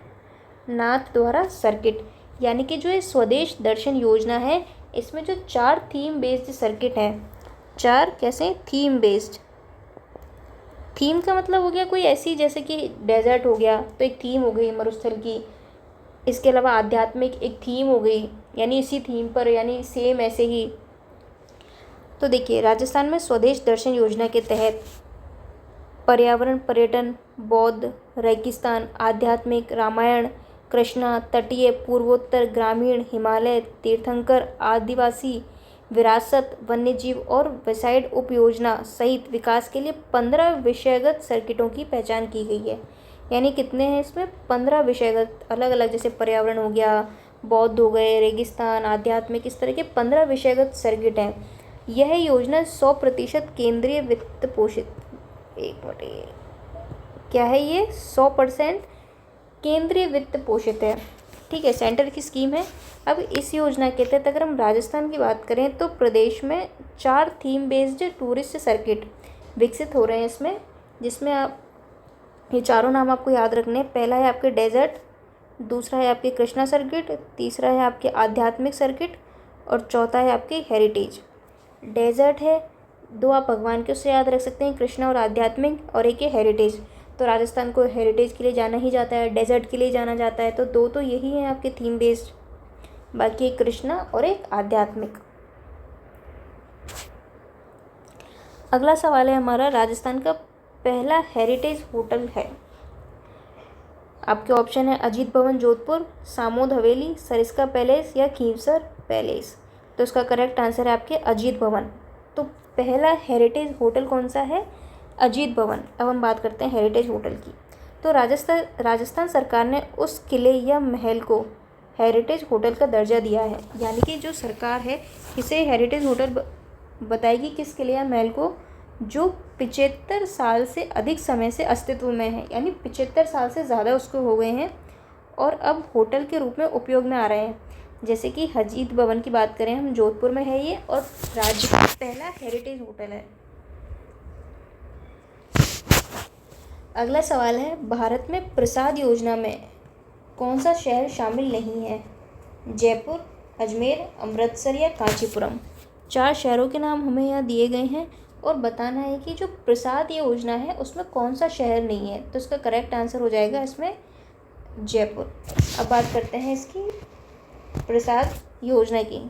नाथ द्वारा सर्किट। यानी कि जो ये स्वदेश दर्शन योजना है इसमें जो 4 थीम बेस्ड सर्किट हैं, 4 कैसे, थीम बेस्ड। थीम का मतलब हो गया कोई ऐसी, जैसे कि डेजर्ट हो गया तो एक थीम हो गई मरुस्थल की, इसके अलावा आध्यात्मिक एक थीम हो गई, यानी इसी थीम पर, यानी सेम ऐसे ही। तो देखिए राजस्थान में स्वदेश दर्शन योजना के तहत पर्यावरण, पर्यटन, बौद्ध, रेगिस्तान, आध्यात्मिक, रामायण, कृष्णा, तटीय, पूर्वोत्तर, ग्रामीण, हिमालय, तीर्थंकर, आदिवासी, विरासत, वन्यजीव और वेसाइड उपयोजना सहित विकास के लिए 15 विषयगत सर्किटों की पहचान की गई है। यानी कितने हैं इसमें, 15 विषयगत, अलग अलग, जैसे पर्यावरण हो गया, बौद्ध हो गए, रेगिस्तान, आध्यात्मिक, इस तरह के 15 विषयगत सर्किट हैं। यह योजना 100% केंद्रीय वित्त पोषित, एक मिनट, क्या है ये, 100% केंद्रीय वित्त पोषित है, ठीक है, सेंटर की स्कीम है। अब इस योजना के तहत अगर हम राजस्थान की बात करें तो प्रदेश में 4 थीम बेस्ड टूरिस्ट सर्किट विकसित हो रहे हैं इसमें, जिसमें आप ये चारों नाम आपको याद रखने हैं। पहला है आपके डेजर्ट, दूसरा है आपके कृष्णा सर्किट, तीसरा है आपके आध्यात्मिक सर्किट और चौथा है आपके हेरिटेज। डेजर्ट है, 2 आप भगवान के उससे याद रख सकते हैं, कृष्णा और आध्यात्मिक, और एक है हेरिटेज। तो राजस्थान को हेरिटेज के लिए जाना ही जाता है, डेजर्ट के लिए जाना जाता है, तो 2 तो यही हैं आपके थीम बेस्ड, बाकी एक कृष्णा और एक आध्यात्मिक। अगला सवाल है हमारा, राजस्थान का पहला हेरिटेज होटल है। आपके ऑप्शन है अजीत भवन जोधपुर, सामोद हवेली, सरिस्का पैलेस या खींवसर पैलेस। तो इसका करेक्ट आंसर है आपके अजीत भवन। तो पहला हेरिटेज होटल कौन सा है, अजीत भवन। अब हम बात करते हैं हेरिटेज होटल की। तो राजस्थान सरकार ने उस किले या महल को हेरिटेज होटल का दर्जा दिया है। यानी कि जो सरकार है इसे हेरिटेज होटल बताएगी किस किले या महल को जो 75 साल से अधिक समय से अस्तित्व में है, यानी 75 साल से ज़्यादा उसको हो गए हैं और अब होटल के रूप में उपयोग में आ रहे हैं। जैसे कि अजीत भवन की बात करें हम, जोधपुर में है ये और राज्य का पहला हेरिटेज होटल है। अगला सवाल है, भारत में प्रसाद योजना में कौन सा शहर शामिल नहीं है, जयपुर, अजमेर, अमृतसर या कांचीपुरम। 4 शहरों के नाम हमें यहाँ दिए गए हैं और बताना है कि जो प्रसाद योजना है उसमें कौन सा शहर नहीं है। तो इसका करेक्ट आंसर हो जाएगा इसमें जयपुर। अब बात करते हैं इसकी प्रसाद योजना की।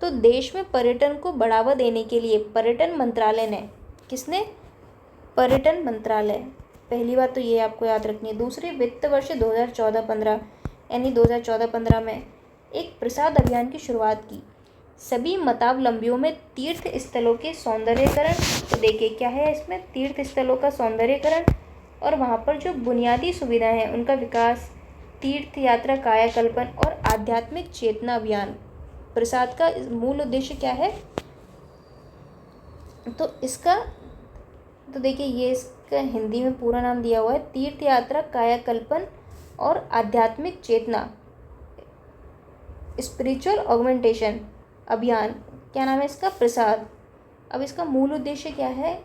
तो देश में पर्यटन को बढ़ावा देने के लिए पर्यटन मंत्रालय ने, किसने? पर्यटन मंत्रालय। पहली बात तो ये आपको याद रखनी है। दूसरी, वित्त वर्ष 2014-15 यानी 2014-15 में एक प्रसाद अभियान की शुरुआत की सभी मतावलंबियों में तीर्थ स्थलों के सौंदर्यीकरण। तो देखिए क्या है इसमें, तीर्थ स्थलों का सौंदर्यीकरण और वहाँ पर जो बुनियादी सुविधाएं हैं उनका विकास, तीर्थ यात्रा कायाकल्पन और आध्यात्मिक चेतना अभियान। प्रसाद का मूल उद्देश्य क्या है? तो देखिए ये इसका हिंदी में पूरा नाम दिया हुआ है, तीर्थ यात्रा कायाकल्पन और आध्यात्मिक चेतना, स्पिरिचुअल ऑगमेंटेशन अभियान। क्या नाम है इसका? प्रसाद। अब इसका मूल उद्देश्य क्या है?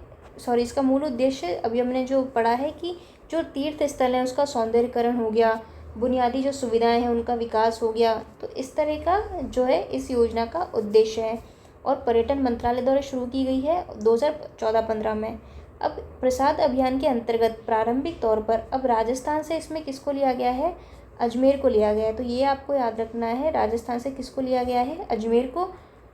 इसका मूल उद्देश्य अभी हमने जो पढ़ा है कि जो तीर्थ स्थल है उसका सौंदर्यीकरण हो गया, बुनियादी जो सुविधाएं हैं उनका विकास हो गया। तो इस तरह का जो है इस योजना का उद्देश्य है और पर्यटन मंत्रालय द्वारा शुरू की गई है 2014-15 में। अब प्रसाद अभियान के अंतर्गत प्रारंभिक तौर पर अब राजस्थान से इसमें किसको लिया गया है? अजमेर को लिया गया है। तो ये आपको याद रखना है, राजस्थान से किसको लिया गया है? अजमेर को।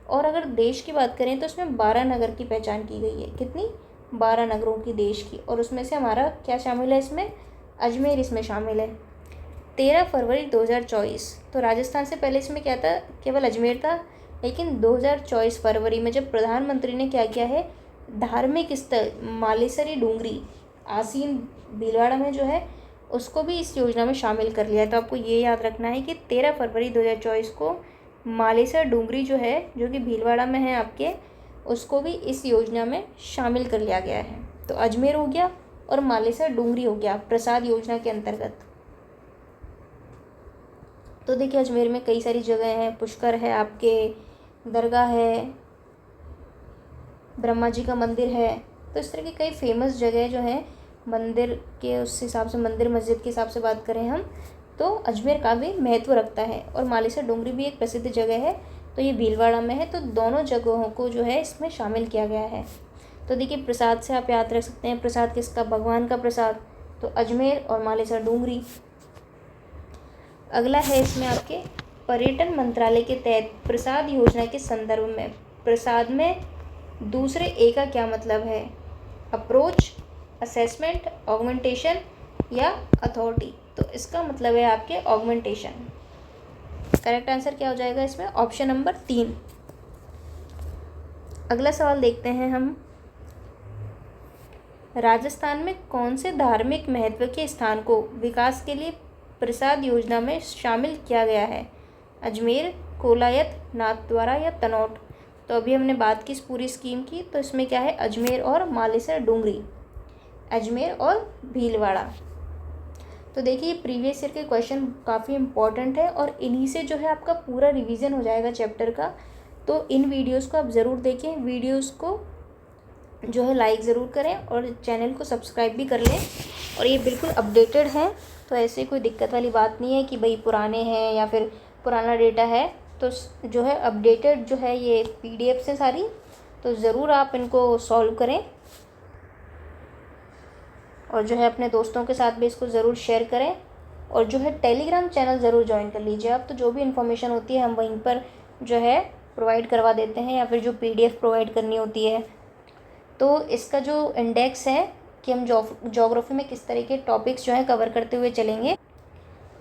और अगर देश की बात करें तो इसमें 12 नगर की पहचान की गई है। कितनी? 12 नगरों की देश की। और उसमें से हमारा क्या शामिल है इसमें? अजमेर इसमें शामिल है। 13 फरवरी 2024। तो राजस्थान से पहले इसमें क्या था? केवल अजमेर था। लेकिन 2024 फरवरी में जब प्रधानमंत्री ने क्या किया है, धार्मिक स्थल मालेसरी डूंगरी आसीन भीलवाड़ा में जो है उसको भी इस योजना में शामिल कर लिया है। तो आपको ये याद रखना है कि 13 फरवरी 2024 को मालेसर डूंगरी जो है, जो कि भीलवाड़ा में है आपके, उसको भी इस योजना में शामिल कर लिया गया है। तो अजमेर हो गया और मालेसर डूंगरी हो गया प्रसाद योजना के अंतर्गत। तो देखिए अजमेर में कई सारी जगह हैं, पुष्कर है आपके, दरगाह है, ब्रह्मा जी का मंदिर है। तो इस तरह की कई फेमस जगह जो हैं मंदिर के उस हिसाब से, मंदिर मस्जिद के हिसाब से बात करें हम तो अजमेर का भी महत्व रखता है। और मालेसर डूंगरी भी एक प्रसिद्ध जगह है, तो ये भीलवाड़ा में है। तो दोनों जगहों को जो है इसमें शामिल किया गया है। तो देखिए प्रसाद से आप याद रख सकते हैं, प्रसाद किसका? भगवान का प्रसाद। तो अजमेर और मालेसर डूंगरी। अगला है इसमें आपके पर्यटन मंत्रालय के तहत प्रसाद योजना के संदर्भ में प्रसाद में दूसरे ए का क्या मतलब है? अप्रोच, असेसमेंट, ऑगमेंटेशन या अथॉरिटी। तो इसका मतलब है आपके ऑगमेंटेशन। करेक्ट आंसर क्या हो जाएगा इसमें? Option number 3। अगला सवाल देखते हैं हम। राजस्थान में कौन से धार्मिक महत्व के स्थान को विकास के लिए प्रसाद योजना में शामिल किया गया है? अजमेर, कोलायत, नाथद्वारा या तनौट। तो अभी हमने बात की इस पूरी स्कीम की, तो इसमें क्या है? अजमेर और मालेसर डूंगरी, अजमेर और भीलवाड़ा। तो देखिए प्रीवियस ईयर के क्वेश्चन काफ़ी इंपॉर्टेंट है और इन्हीं से जो है आपका पूरा रिवीजन हो जाएगा चैप्टर का। तो इन वीडियोस को आप ज़रूर देखें, वीडियोस को जो है लाइक ज़रूर करें और चैनल को सब्सक्राइब भी कर लें। और ये बिल्कुल अपडेटेड है, तो ऐसे कोई दिक्कत वाली बात नहीं है कि भाई पुराने हैं या फिर पुराना डेटा है। तो जो है अपडेटेड जो है ये PDF से सारी, तो ज़रूर आप इनको सॉल्व करें और जो है अपने दोस्तों के साथ भी इसको ज़रूर शेयर करें। और जो है टेलीग्राम चैनल ज़रूर ज्वाइन कर लीजिए आप। तो जो भी इन्फॉर्मेशन होती है हम वहीं पर जो है प्रोवाइड करवा देते हैं, या फिर जो PDF प्रोवाइड करनी होती है। तो इसका जो इंडेक्स है कि हम ज्योग्राफी में किस तरह के टॉपिक्स जो है कवर करते हुए चलेंगे,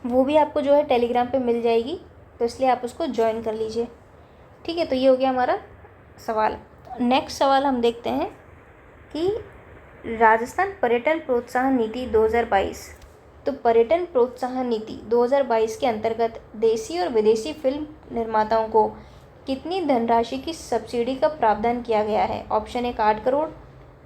वो भी आपको जो है टेलीग्राम पे मिल जाएगी। तो इसलिए आप उसको ज्वाइन कर लीजिए। ठीक है, तो ये हो गया हमारा सवाल। नेक्स्ट सवाल हम देखते हैं कि राजस्थान पर्यटन प्रोत्साहन नीति 2022। तो पर्यटन प्रोत्साहन नीति 2022 के अंतर्गत देशी और विदेशी फिल्म निर्माताओं को कितनी धनराशि की सब्सिडी का प्रावधान किया गया है? ऑप्शन 1 8 करोड़,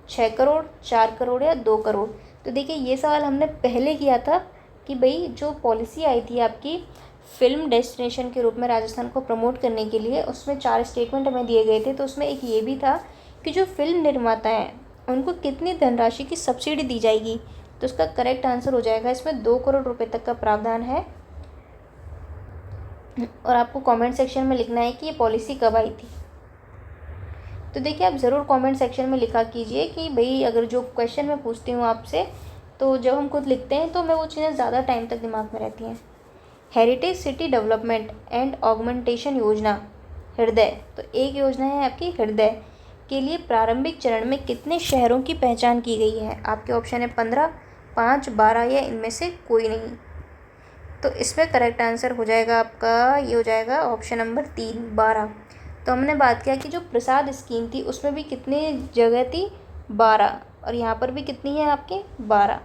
6 करोड़, 4 करोड़ या 2 करोड़। तो देखिए ये सवाल हमने पहले किया था कि भाई जो पॉलिसी आई थी आपकी फिल्म डेस्टिनेशन के रूप में राजस्थान को प्रमोट करने के लिए, उसमें 4 स्टेटमेंट हमें दिए गए थे। तो उसमें एक ये भी था कि जो फिल्म निर्माता हैं उनको कितनी धनराशि की सब्सिडी दी जाएगी। तो उसका करेक्ट आंसर हो जाएगा इसमें 2 करोड़ रुपए तक का प्रावधान है। और आपको कमेंट सेक्शन में लिखना है कि ये पॉलिसी कब आई थी। तो देखिए आप ज़रूर कमेंट सेक्शन में लिखा कीजिए कि भाई अगर जो क्वेश्चन मैं पूछती हूँ आपसे, तो जब हम खुद लिखते हैं तो हमें वो चीज़ें ज़्यादा टाइम तक दिमाग में रहती हैं। Heritage city development and augmentation योजना हृदय, तो एक योजना है आपकी हृदय के लिए प्रारंभिक चरण में कितने शहरों की पहचान की गई है? आपके ऑप्शन है 15, 5, 12 या इनमें से कोई नहीं। तो इसमें करेक्ट आंसर हो जाएगा आपका, ये हो जाएगा ऑप्शन नंबर 3, 12। तो हमने बात किया कि जो प्रसाद स्कीम थी उसमें भी कितनी जगह थी? 12, और यहाँ पर भी कितनी है आपके? 12।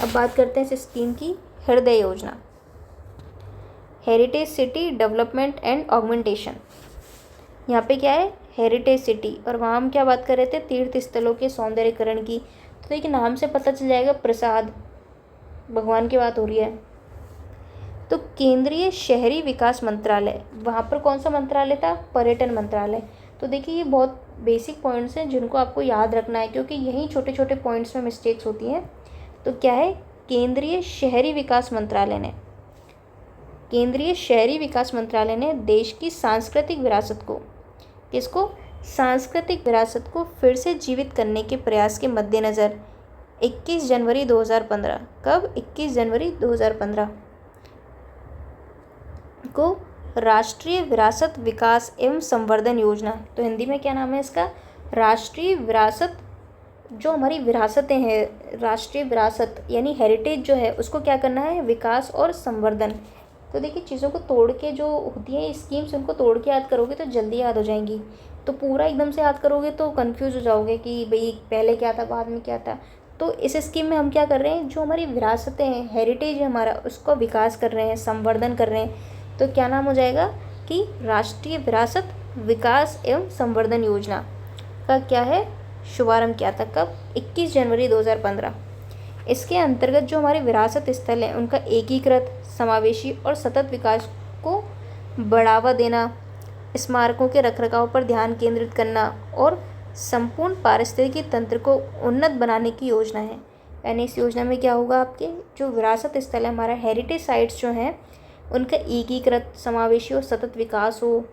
अब बात करते हैं इस स्कीम की, हृदय योजना, heritage city development and augmentation. यहाँ पे क्या है? हेरिटेज सिटी, और वहाँ हम क्या बात कर रहे थे? तीर्थ स्थलों के सौंदर्यीकरण की। तो देखिए नाम से पता चल जाएगा, प्रसाद भगवान की बात हो रही है। तो केंद्रीय शहरी विकास मंत्रालय, वहाँ पर कौन सा मंत्रालय था? पर्यटन मंत्रालय। तो देखिए ये बहुत बेसिक पॉइंट्स हैं जिनको आपको याद रखना है, क्योंकि यही छोटे छोटे पॉइंट्स में मिस्टेक्स होती हैं। तो क्या है? केंद्रीय शहरी विकास मंत्रालय ने, केंद्रीय शहरी विकास मंत्रालय ने देश की सांस्कृतिक विरासत को, किसको? सांस्कृतिक विरासत को फिर से जीवित करने के प्रयास के मद्देनज़र 21 जनवरी 2015, कब? 21 जनवरी 2015 को राष्ट्रीय विरासत विकास एवं संवर्धन योजना, तो हिंदी में क्या नाम है इसका? राष्ट्रीय विरासत, जो हमारी विरासतें हैं, राष्ट्रीय विरासत यानी हेरिटेज जो है उसको क्या करना है? विकास और संवर्धन। तो देखिए चीज़ों को तोड़ के जो होती हैं स्कीम्स, उनको तोड़ के याद करोगे तो जल्दी याद हो जाएंगी। तो पूरा एकदम से याद करोगे तो कंफ्यूज हो जाओगे कि भाई पहले क्या था बाद में क्या था। तो इस स्कीम में हम क्या कर रहे हैं? जो हमारी विरासतें हैं, हेरिटेज है हमारा, उसको विकास कर रहे हैं, संवर्धन कर रहे हैं। तो क्या नाम हो जाएगा कि राष्ट्रीय विरासत विकास एवं संवर्धन योजना का क्या है? शुभारंभ किया था, कब? 21 जनवरी 2015। इसके अंतर्गत जो हमारे विरासत स्थल हैं उनका एकीकृत, समावेशी और सतत विकास को बढ़ावा देना, स्मारकों के रखरखाव पर ध्यान केंद्रित करना और संपूर्ण पारिस्थितिकी तंत्र को उन्नत बनाने की योजना है। यानी इस योजना में क्या होगा? आपके जो विरासत स्थल है, हमारा हेरिटेज साइट्स जो हैं, उनका एकीकृत, समावेशी और सतत विकास हो,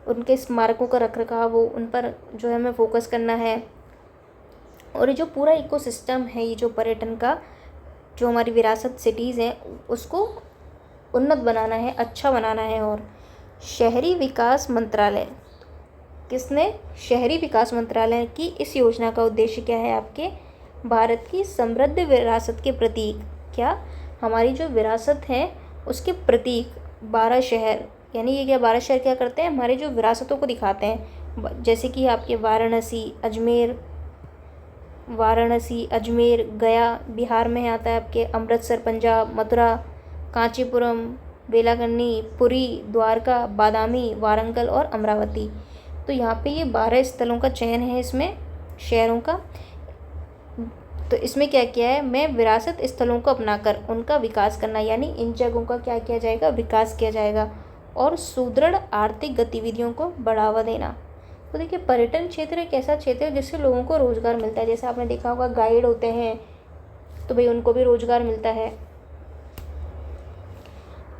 उनके स्मारकों का रखरखाव हो, उन पर जो है हमें फोकस करना है। और ये जो पूरा इकोसिस्टम है, ये जो पर्यटन का, जो हमारी विरासत सिटीज़ हैं, उसको उन्नत बनाना है, अच्छा बनाना है। और शहरी विकास मंत्रालय, किसने? शहरी विकास मंत्रालय की इस योजना का उद्देश्य क्या है? आपके भारत की समृद्ध विरासत के प्रतीक, क्या? हमारी जो विरासत है उसके प्रतीक 12 शहर, यानी ये क्या 12 शहर क्या करते हैं? हमारे जो विरासतों को दिखाते हैं। जैसे कि आपके वाराणसी, अजमेर, गया बिहार में आता है, आपके अमृतसर पंजाब, मथुरा, कांचीपुरम, बेलागन्नी, पुरी, द्वारका, बादामी, वारंगल और अमरावती। तो यहाँ पे ये 12 स्थलों का चयन है इसमें, शहरों का। तो इसमें क्या किया है? मैं विरासत स्थलों को अपनाकर उनका विकास करना, यानी इन जगहों का क्या किया जाएगा? विकास किया जाएगा। और सुदृढ़ आर्थिक गतिविधियों को बढ़ावा देना। तो देखिए पर्यटन क्षेत्र एक ऐसा क्षेत्र है जिससे लोगों को रोज़गार मिलता है। जैसे आपने देखा होगा गाइड होते हैं, तो भाई उनको भी रोज़गार मिलता है।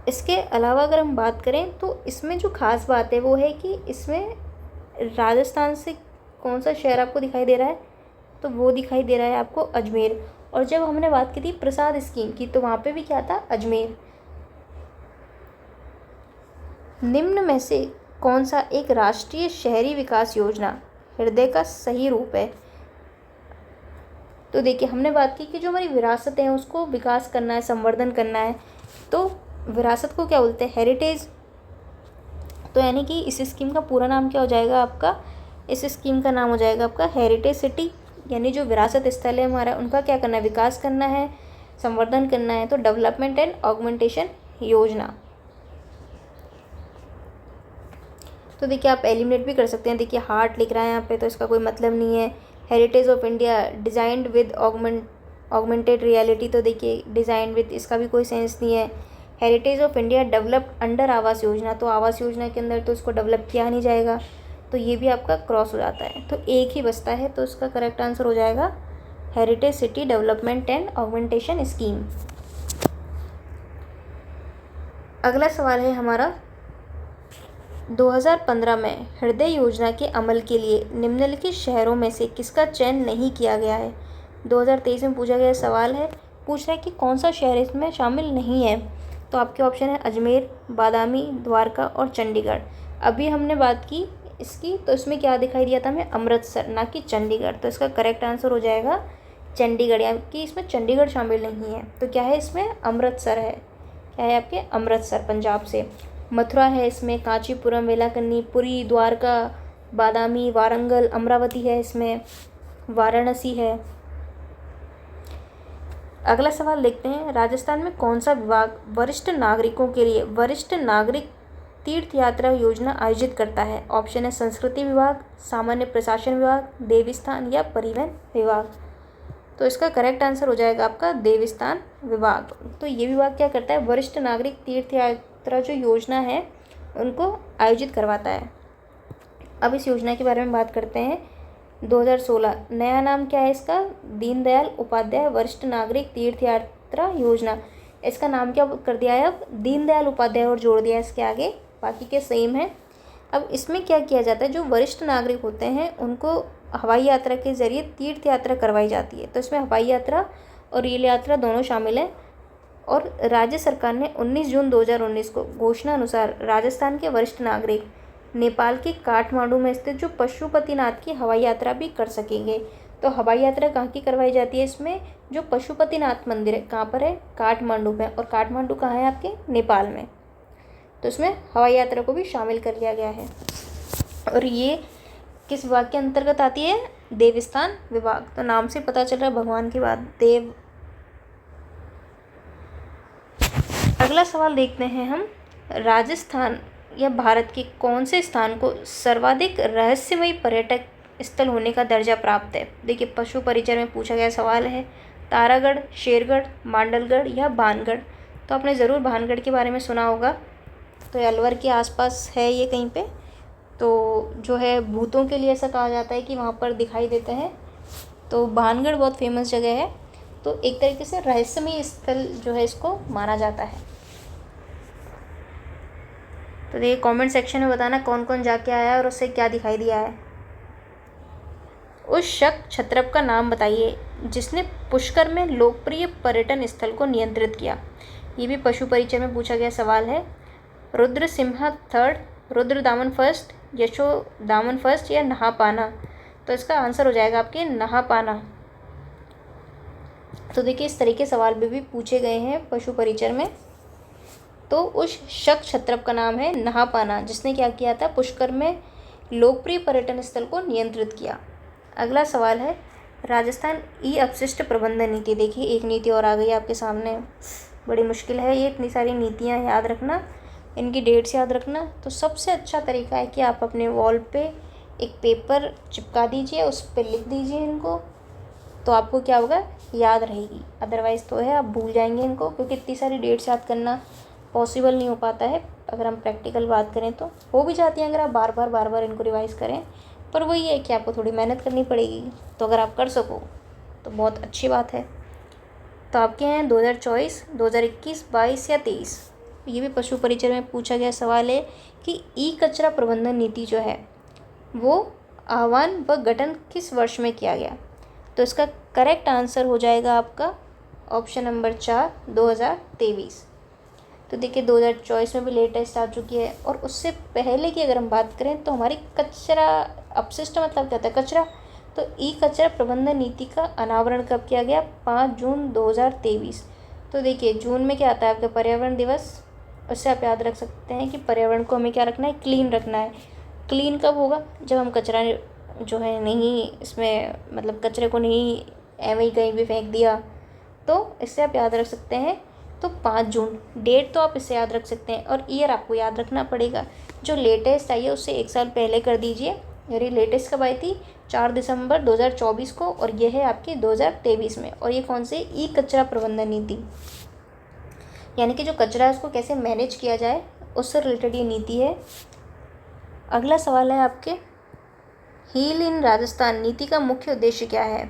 इसके अलावा अगर हम बात करें तो इसमें जो खास बात है वो है कि इसमें राजस्थान से कौन सा शहर आपको दिखाई दे रहा है? तो वो दिखाई दे रहा है आपको अजमेर। और जब हमने बात की थी प्रसाद स्कीम की, तो वहाँ पे भी क्या था? अजमेर। निम्न में से कौन सा एक राष्ट्रीय शहरी विकास योजना हृदय का सही रूप है? तो देखिए हमने बात की कि जो हमारी विरासत है उसको विकास करना है, संवर्धन करना है। तो विरासत को क्या बोलते हैं? हेरिटेज। तो यानी कि इस स्कीम का पूरा नाम क्या हो जाएगा आपका? इस स्कीम का नाम हो जाएगा आपका हेरिटेज सिटी। यानी जो विरासत स्थल है हमारा, उनका क्या करना है? विकास करना है, संवर्धन करना है। तो डेवलपमेंट एंड ऑगमेंटेशन योजना। तो देखिए आप एलिमिनेट भी कर सकते हैं। देखिए हार्ट लिख रहा है यहाँ पे, तो इसका कोई मतलब नहीं है। Heritage of India designed with augmented reality, तो देखिए डिज़ाइंड विद, इसका भी कोई सेंस नहीं है। Heritage of India developed under Awas Yojana, तो आवास योजना के अंदर तो इसको डेवलप किया नहीं जाएगा, तो ये भी आपका क्रॉस हो जाता है। तो एक ही बचता है, तो इसका करेक्ट आंसर हो जाएगा heritage city development and augmentation scheme. अगला सवाल है हमारा 2015 में हृदय योजना के अमल के लिए निम्नलिखित शहरों में से किसका चयन नहीं किया गया है। 2023 में पूछा गया सवाल है, पूछ रहा है कि कौन सा शहर इसमें शामिल नहीं है। तो आपके ऑप्शन है अजमेर, बादामी, द्वारका और चंडीगढ़। अभी हमने बात की इसकी, तो इसमें क्या दिखाई दिया था हमें, अमृतसर, ना कि चंडीगढ़। तो इसका करेक्ट आंसर हो जाएगा चंडीगढ़, यानी कि इसमें चंडीगढ़ शामिल नहीं है। तो क्या है इसमें, अमृतसर है। क्या है आपके, अमृतसर, पंजाब से। मथुरा है इसमें, कांचीपुरम, वेलाकन्नी, पुरी, द्वारका, बादामी, वारंगल, अमरावती है इसमें, वाराणसी है। अगला सवाल देखते हैं, राजस्थान में कौन सा विभाग वरिष्ठ नागरिकों के लिए वरिष्ठ नागरिक तीर्थ यात्रा योजना आयोजित करता है। ऑप्शन है संस्कृति विभाग, सामान्य प्रशासन विभाग, देवस्थान या परिवहन विभाग। तो इसका करेक्ट आंसर हो जाएगा आपका देवस्थान विभाग। तो ये विभाग क्या करता है, वरिष्ठ नागरिक तीर्थ यात्रा जो योजना है उनको आयोजित करवाता है। अब इस योजना के बारे में बात करते हैं। 2016 नया नाम क्या है इसका, दीनदयाल उपाध्याय वरिष्ठ नागरिक तीर्थ यात्रा योजना। इसका नाम क्या कर दिया है अब, दीनदयाल उपाध्याय और जोड़ दिया है इसके आगे, बाकी के सेम है। अब इसमें क्या किया जाता है, जो वरिष्ठ नागरिक होते हैं उनको हवाई यात्रा के ज़रिए तीर्थ यात्रा करवाई जाती है। तो इसमें हवाई यात्रा और रेल यात्रा दोनों शामिल हैं। और राज्य सरकार ने 19 जून 2019 को घोषणा अनुसार राजस्थान के वरिष्ठ नागरिक नेपाल के काठमांडू में स्थित जो पशुपतिनाथ की हवाई यात्रा भी कर सकेंगे। तो हवाई यात्रा कहाँ की करवाई जाती है इसमें, जो पशुपतिनाथ मंदिर है कहाँ पर है, काठमांडू में। और काठमांडू कहाँ है आपके, नेपाल में। तो इसमें हवाई यात्रा को भी शामिल कर लिया गया है। और ये किस विभाग के अंतर्गत आती है, देवस्थान विभाग। तो नाम से पता चल रहा है भगवान की बात, देव। अगला सवाल देखते हैं हम, राजस्थान या भारत के कौन से स्थान को सर्वाधिक रहस्यमयी पर्यटक स्थल होने का दर्जा प्राप्त है। देखिए पशु परिचय में पूछा गया सवाल है, तारागढ़, शेरगढ़, मांडलगढ़ या भानगढ़। तो आपने ज़रूर भानगढ़ के बारे में सुना होगा। तो ये अलवर के आसपास है ये कहीं पे। तो जो है भूतों के लिए ऐसा कहा जाता है कि वहाँ पर दिखाई देते हैं। तो भानगढ़ बहुत फेमस जगह है। तो एक तरीके से रहस्यमय स्थल जो है इसको माना जाता है। तो देखिए कमेंट सेक्शन में बताना कौन कौन जाके आया है और उससे क्या दिखाई दिया है। उस शक क्षत्रप का नाम बताइए जिसने पुष्कर में लोकप्रिय पर्यटन स्थल को नियंत्रित किया। ये भी पशु परिचय में पूछा गया सवाल है। रुद्र सिम्हा थर्ड, रुद्र दामन फर्स्ट, यशो दामन फर्स्ट या नहापाना। तो इसका आंसर हो जाएगा आपके नहापाना। तो देखिए इस तरीके सवाल भी पूछे गए हैं पशु परिचय में। तो उस शक क्षत्रप का नाम है नहापाना, जिसने क्या किया था, पुष्कर में लोकप्रिय पर्यटन स्थल को नियंत्रित किया। अगला सवाल है, राजस्थान ई अपशिष्ट प्रबंधन नीति। देखिए एक नीति और आ गई आपके सामने, बड़ी मुश्किल है ये, इतनी सारी नीतियाँ याद रखना, इनकी डेट्स याद रखना। तो सबसे अच्छा तरीका है कि आप अपने वॉल पे एक पेपर चिपका दीजिए, उस पर लिख दीजिए इनको, तो आपको क्या होगा, याद रहेगी। अदरवाइज़ तो है आप भूल जाएंगे इनको, क्योंकि इतनी सारी डेट्स याद करना पॉसिबल नहीं हो पाता है। अगर हम प्रैक्टिकल बात करें तो हो भी जाती है अगर आप बार बार इनको रिवाइज़ करें, पर वही है कि आपको थोड़ी मेहनत करनी पड़ेगी। तो अगर आप कर सको तो बहुत अच्छी बात है। तो आपके हैं 2024, 2021, 22 या 23। ये भी पशु परिचय में पूछा गया सवाल है कि ई कचरा प्रबंधन नीति जो है वो आह्वान व गठन किस वर्ष में किया गया। तो इसका करेक्ट आंसर हो जाएगा आपका ऑप्शन नंबर 4, 2023। तो देखिए 2024 में भी लेटेस्ट आ चुकी है। और उससे पहले की अगर हम बात करें तो हमारी कचरा अपशिष्ट मतलब क्या होता है, कचरा। तो ई कचरा प्रबंधन नीति का अनावरण कब किया गया, 5 जून 2023। तो देखिए जून में क्या आता है आपका पर्यावरण दिवस। उससे आप याद रख सकते हैं कि पर्यावरण को हमें क्या रखना है, क्लीन रखना है। क्लीन कब होगा, जब हम कचरा जो है नहीं इसमें मतलब कचरे को नहीं ऐਵੇਂ ही कहीं भी फेंक दिया। तो इससे आप याद रख सकते हैं। तो 5 जून डेट तो आप इससे याद रख सकते हैं, और ईयर आपको याद रखना पड़ेगा। जो लेटेस्ट आई है उससे 1 साल पहले कर दीजिए। यानी लेटेस्ट कब आई थी, 4 दिसंबर 2024 को, और ये है आपकी 2023 में। और ये कौन से, ई कचरा प्रबंधन नीति, यानी कि जो कचरा है उसको कैसे मैनेज किया जाए उससे रिलेटेड ये नीति है। अगला सवाल है आपके, हील इन राजस्थान नीति का मुख्य उद्देश्य क्या है।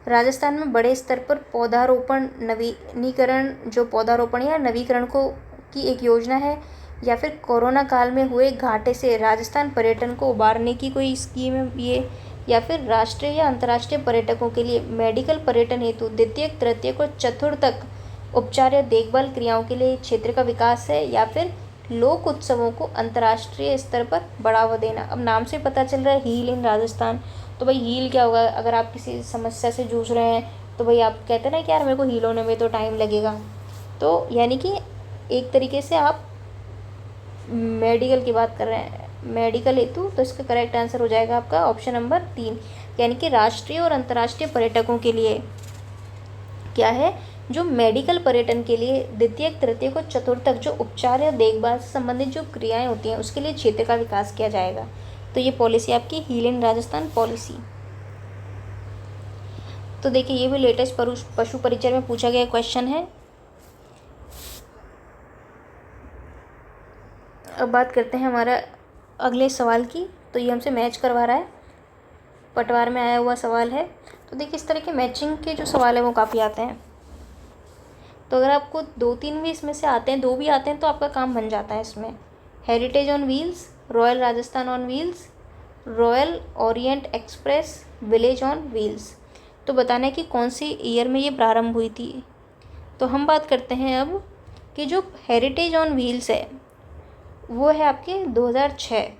राजस्थान में बड़े स्तर पर पौधारोपण नवीनीकरण, जो पौधारोपण या नवीकरण को की एक योजना है। या फिर कोरोना काल में हुए घाटे से राजस्थान पर्यटन को उबारने की कोई स्कीम है ये, या फिर राष्ट्रीय या अंतर्राष्ट्रीय पर्यटकों के लिए मेडिकल पर्यटन हेतु द्वितीय तृतीयक और चतुर्थक उपचार या देखभाल क्रियाओं के लिए क्षेत्र का विकास है, या फिर लोक उत्सवों को अंतर्राष्ट्रीय स्तर पर बढ़ावा देना। अब नाम से पता चल रहा है हील इन राजस्थान, तो भाई हील क्या होगा? अगर आप किसी समस्या से जूझ रहे हैं तो भाई आप कहते हैं ना कि यार मेरे को हील होने में तो टाइम लगेगा, तो यानी कि एक तरीके से आप मेडिकल की बात कर रहे हैं, मेडिकल हेतु, तो इसका करेक्ट आंसर हो जाएगा आपका ऑप्शन नंबर 3, यानी कि राष्ट्रीय और अंतर्राष्ट्रीय पर्यटकों के लिए क्या है, जो मेडिकल पर्यटन के लिए द्वितीय तृतीय को चतुर्थक जो उपचार या देखभाल से संबंधित जो क्रियाएं होती हैं उसके लिए क्षेत्र का विकास किया जाएगा। तो ये पॉलिसी आपकी हील इन राजस्थान पॉलिसी। तो देखिए ये भी लेटेस्ट पशु परिचय में पूछा गया क्वेश्चन है। अब बात करते हैं हमारा अगले सवाल की। तो ये हमसे मैच करवा रहा है, पटवार में आया हुआ सवाल है। तो देखिए इस तरह के मैचिंग के जो सवाल है वो काफ़ी आते हैं। तो अगर आपको 2-3 भी इसमें से आते हैं, 2 भी आते हैं, तो आपका काम बन जाता है इसमें। Heritage on wheels, royal Rajasthan on wheels, royal Orient express, village on wheels. तो बताना है कि कौन सी ईयर में ये प्रारंभ हुई थी। तो हम बात करते हैं अब कि जो हेरिटेज ऑन व्हील्स है वो है आपके 2006,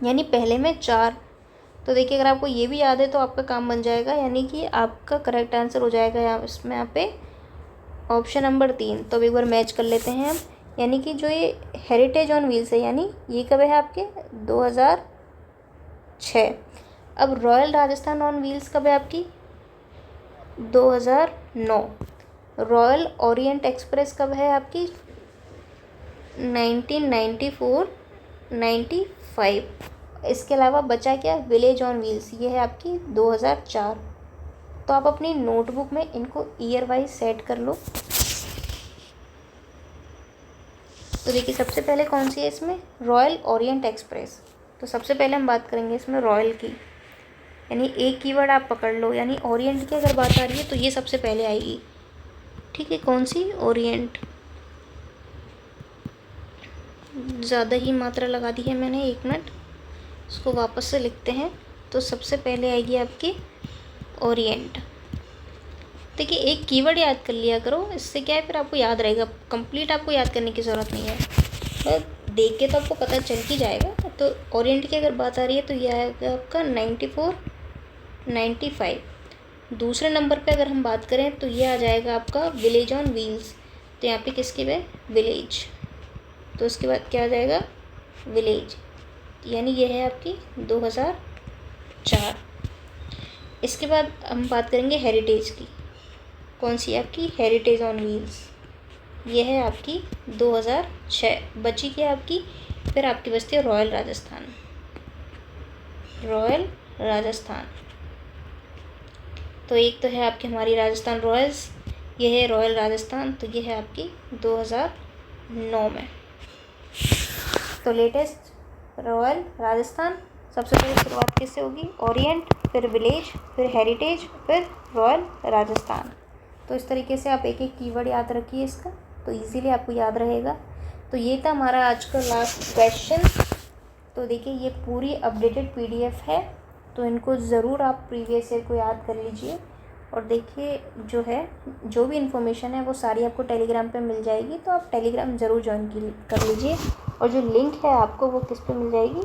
यानी पहले में 4। तो देखिए अगर आपको ये भी याद है तो आपका काम बन जाएगा, यानी कि आपका करेक्ट आंसर हो जाएगा यहाँ पे ऑप्शन नंबर 3। तो अब एक बार मैच कर लेते हैं हम, यानी कि जो ये हेरिटेज ऑन व्हील्स है यानी ये कब है आपके 2006। अब रॉयल राजस्थान ऑन व्हील्स कब है आपकी 2009। रॉयल ओरिएंट एक्सप्रेस कब है आपकी 1994-95। इसके अलावा बचा क्या, विलेज ऑन व्हील्स, ये है आपकी 2004। तो आप अपनी नोटबुक में इनको ईयर वाइज सेट कर लो। तो देखिए सबसे पहले कौन सी है इसमें, रॉयल ओरिएंट एक्सप्रेस। तो सबसे पहले हम बात करेंगे इसमें रॉयल की, यानी एक कीवर्ड आप पकड़ लो, यानी ओरिएंट की अगर बात आ रही है तो ये सबसे पहले आएगी। ठीक है, कौन सी, ओरिएंट। ज़्यादा ही मात्रा लगा दी है मैंने, 1 मिनट, इसको वापस से लिखते हैं। तो सबसे पहले आएगी आपकी ओरिएंट। देखिए एक कीवर्ड याद कर लिया करो, इससे क्या है फिर आपको याद रहेगा, कंप्लीट आपको याद करने की ज़रूरत नहीं है, तो देख के तो आपको पता चल ही जाएगा। तो ओरिएंट की अगर बात आ रही है तो यह आएगा आपका 94-95। दूसरे नंबर पे अगर हम बात करें तो ये आ जाएगा आपका विलेज ऑन व्हील्स। तो यहाँ पे किसकी है, विलेज। तो उसके बाद क्या आ जाएगा, विलेज, यानी ये है आपकी 2004। इसके बाद हम बात करेंगे हेरिटेज की, कौन सी है आपकी, हेरिटेज ऑन व्हील्स, ये है आपकी 2006। बची क्या आपकी, फिर आपकी बचती है रॉयल राजस्थान। रॉयल राजस्थान, तो एक तो है आपकी हमारी राजस्थान रॉयल्स, ये है रॉयल राजस्थान, तो ये है आपकी 2009 में। तो लेटेस्ट रॉयल राजस्थान, सबसे पहले शुरुआत किससे होगी, ओरिएंट, फिर विलेज, फिर हेरिटेज, फिर रॉयल राजस्थान। तो इस तरीके से आप एक एक कीवर्ड याद रखिए इसका, तो इजीली आपको याद रहेगा। तो ये था हमारा आज का लास्ट क्वेश्चन। तो देखिए ये पूरी अपडेटेड पीडीएफ है, तो इनको ज़रूर आप प्रीवियस ईयर को याद कर लीजिए। और देखिए जो है, जो भी इन्फॉर्मेशन है वो सारी आपको टेलीग्राम पे मिल जाएगी, तो आप टेलीग्राम ज़रूर ज्वाइन कर लीजिए। और जो लिंक है आपको वो किस पे मिल जाएगी,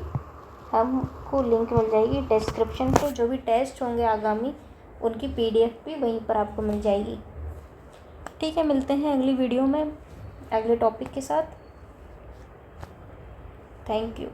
हमको लिंक मिल जाएगी डिस्क्रिप्शन पे। जो भी टेस्ट होंगे आगामी उनकी पीडीएफ भी वहीं पर आपको मिल जाएगी। ठीक है, मिलते हैं अगली वीडियो में अगले टॉपिक के साथ। Thank you.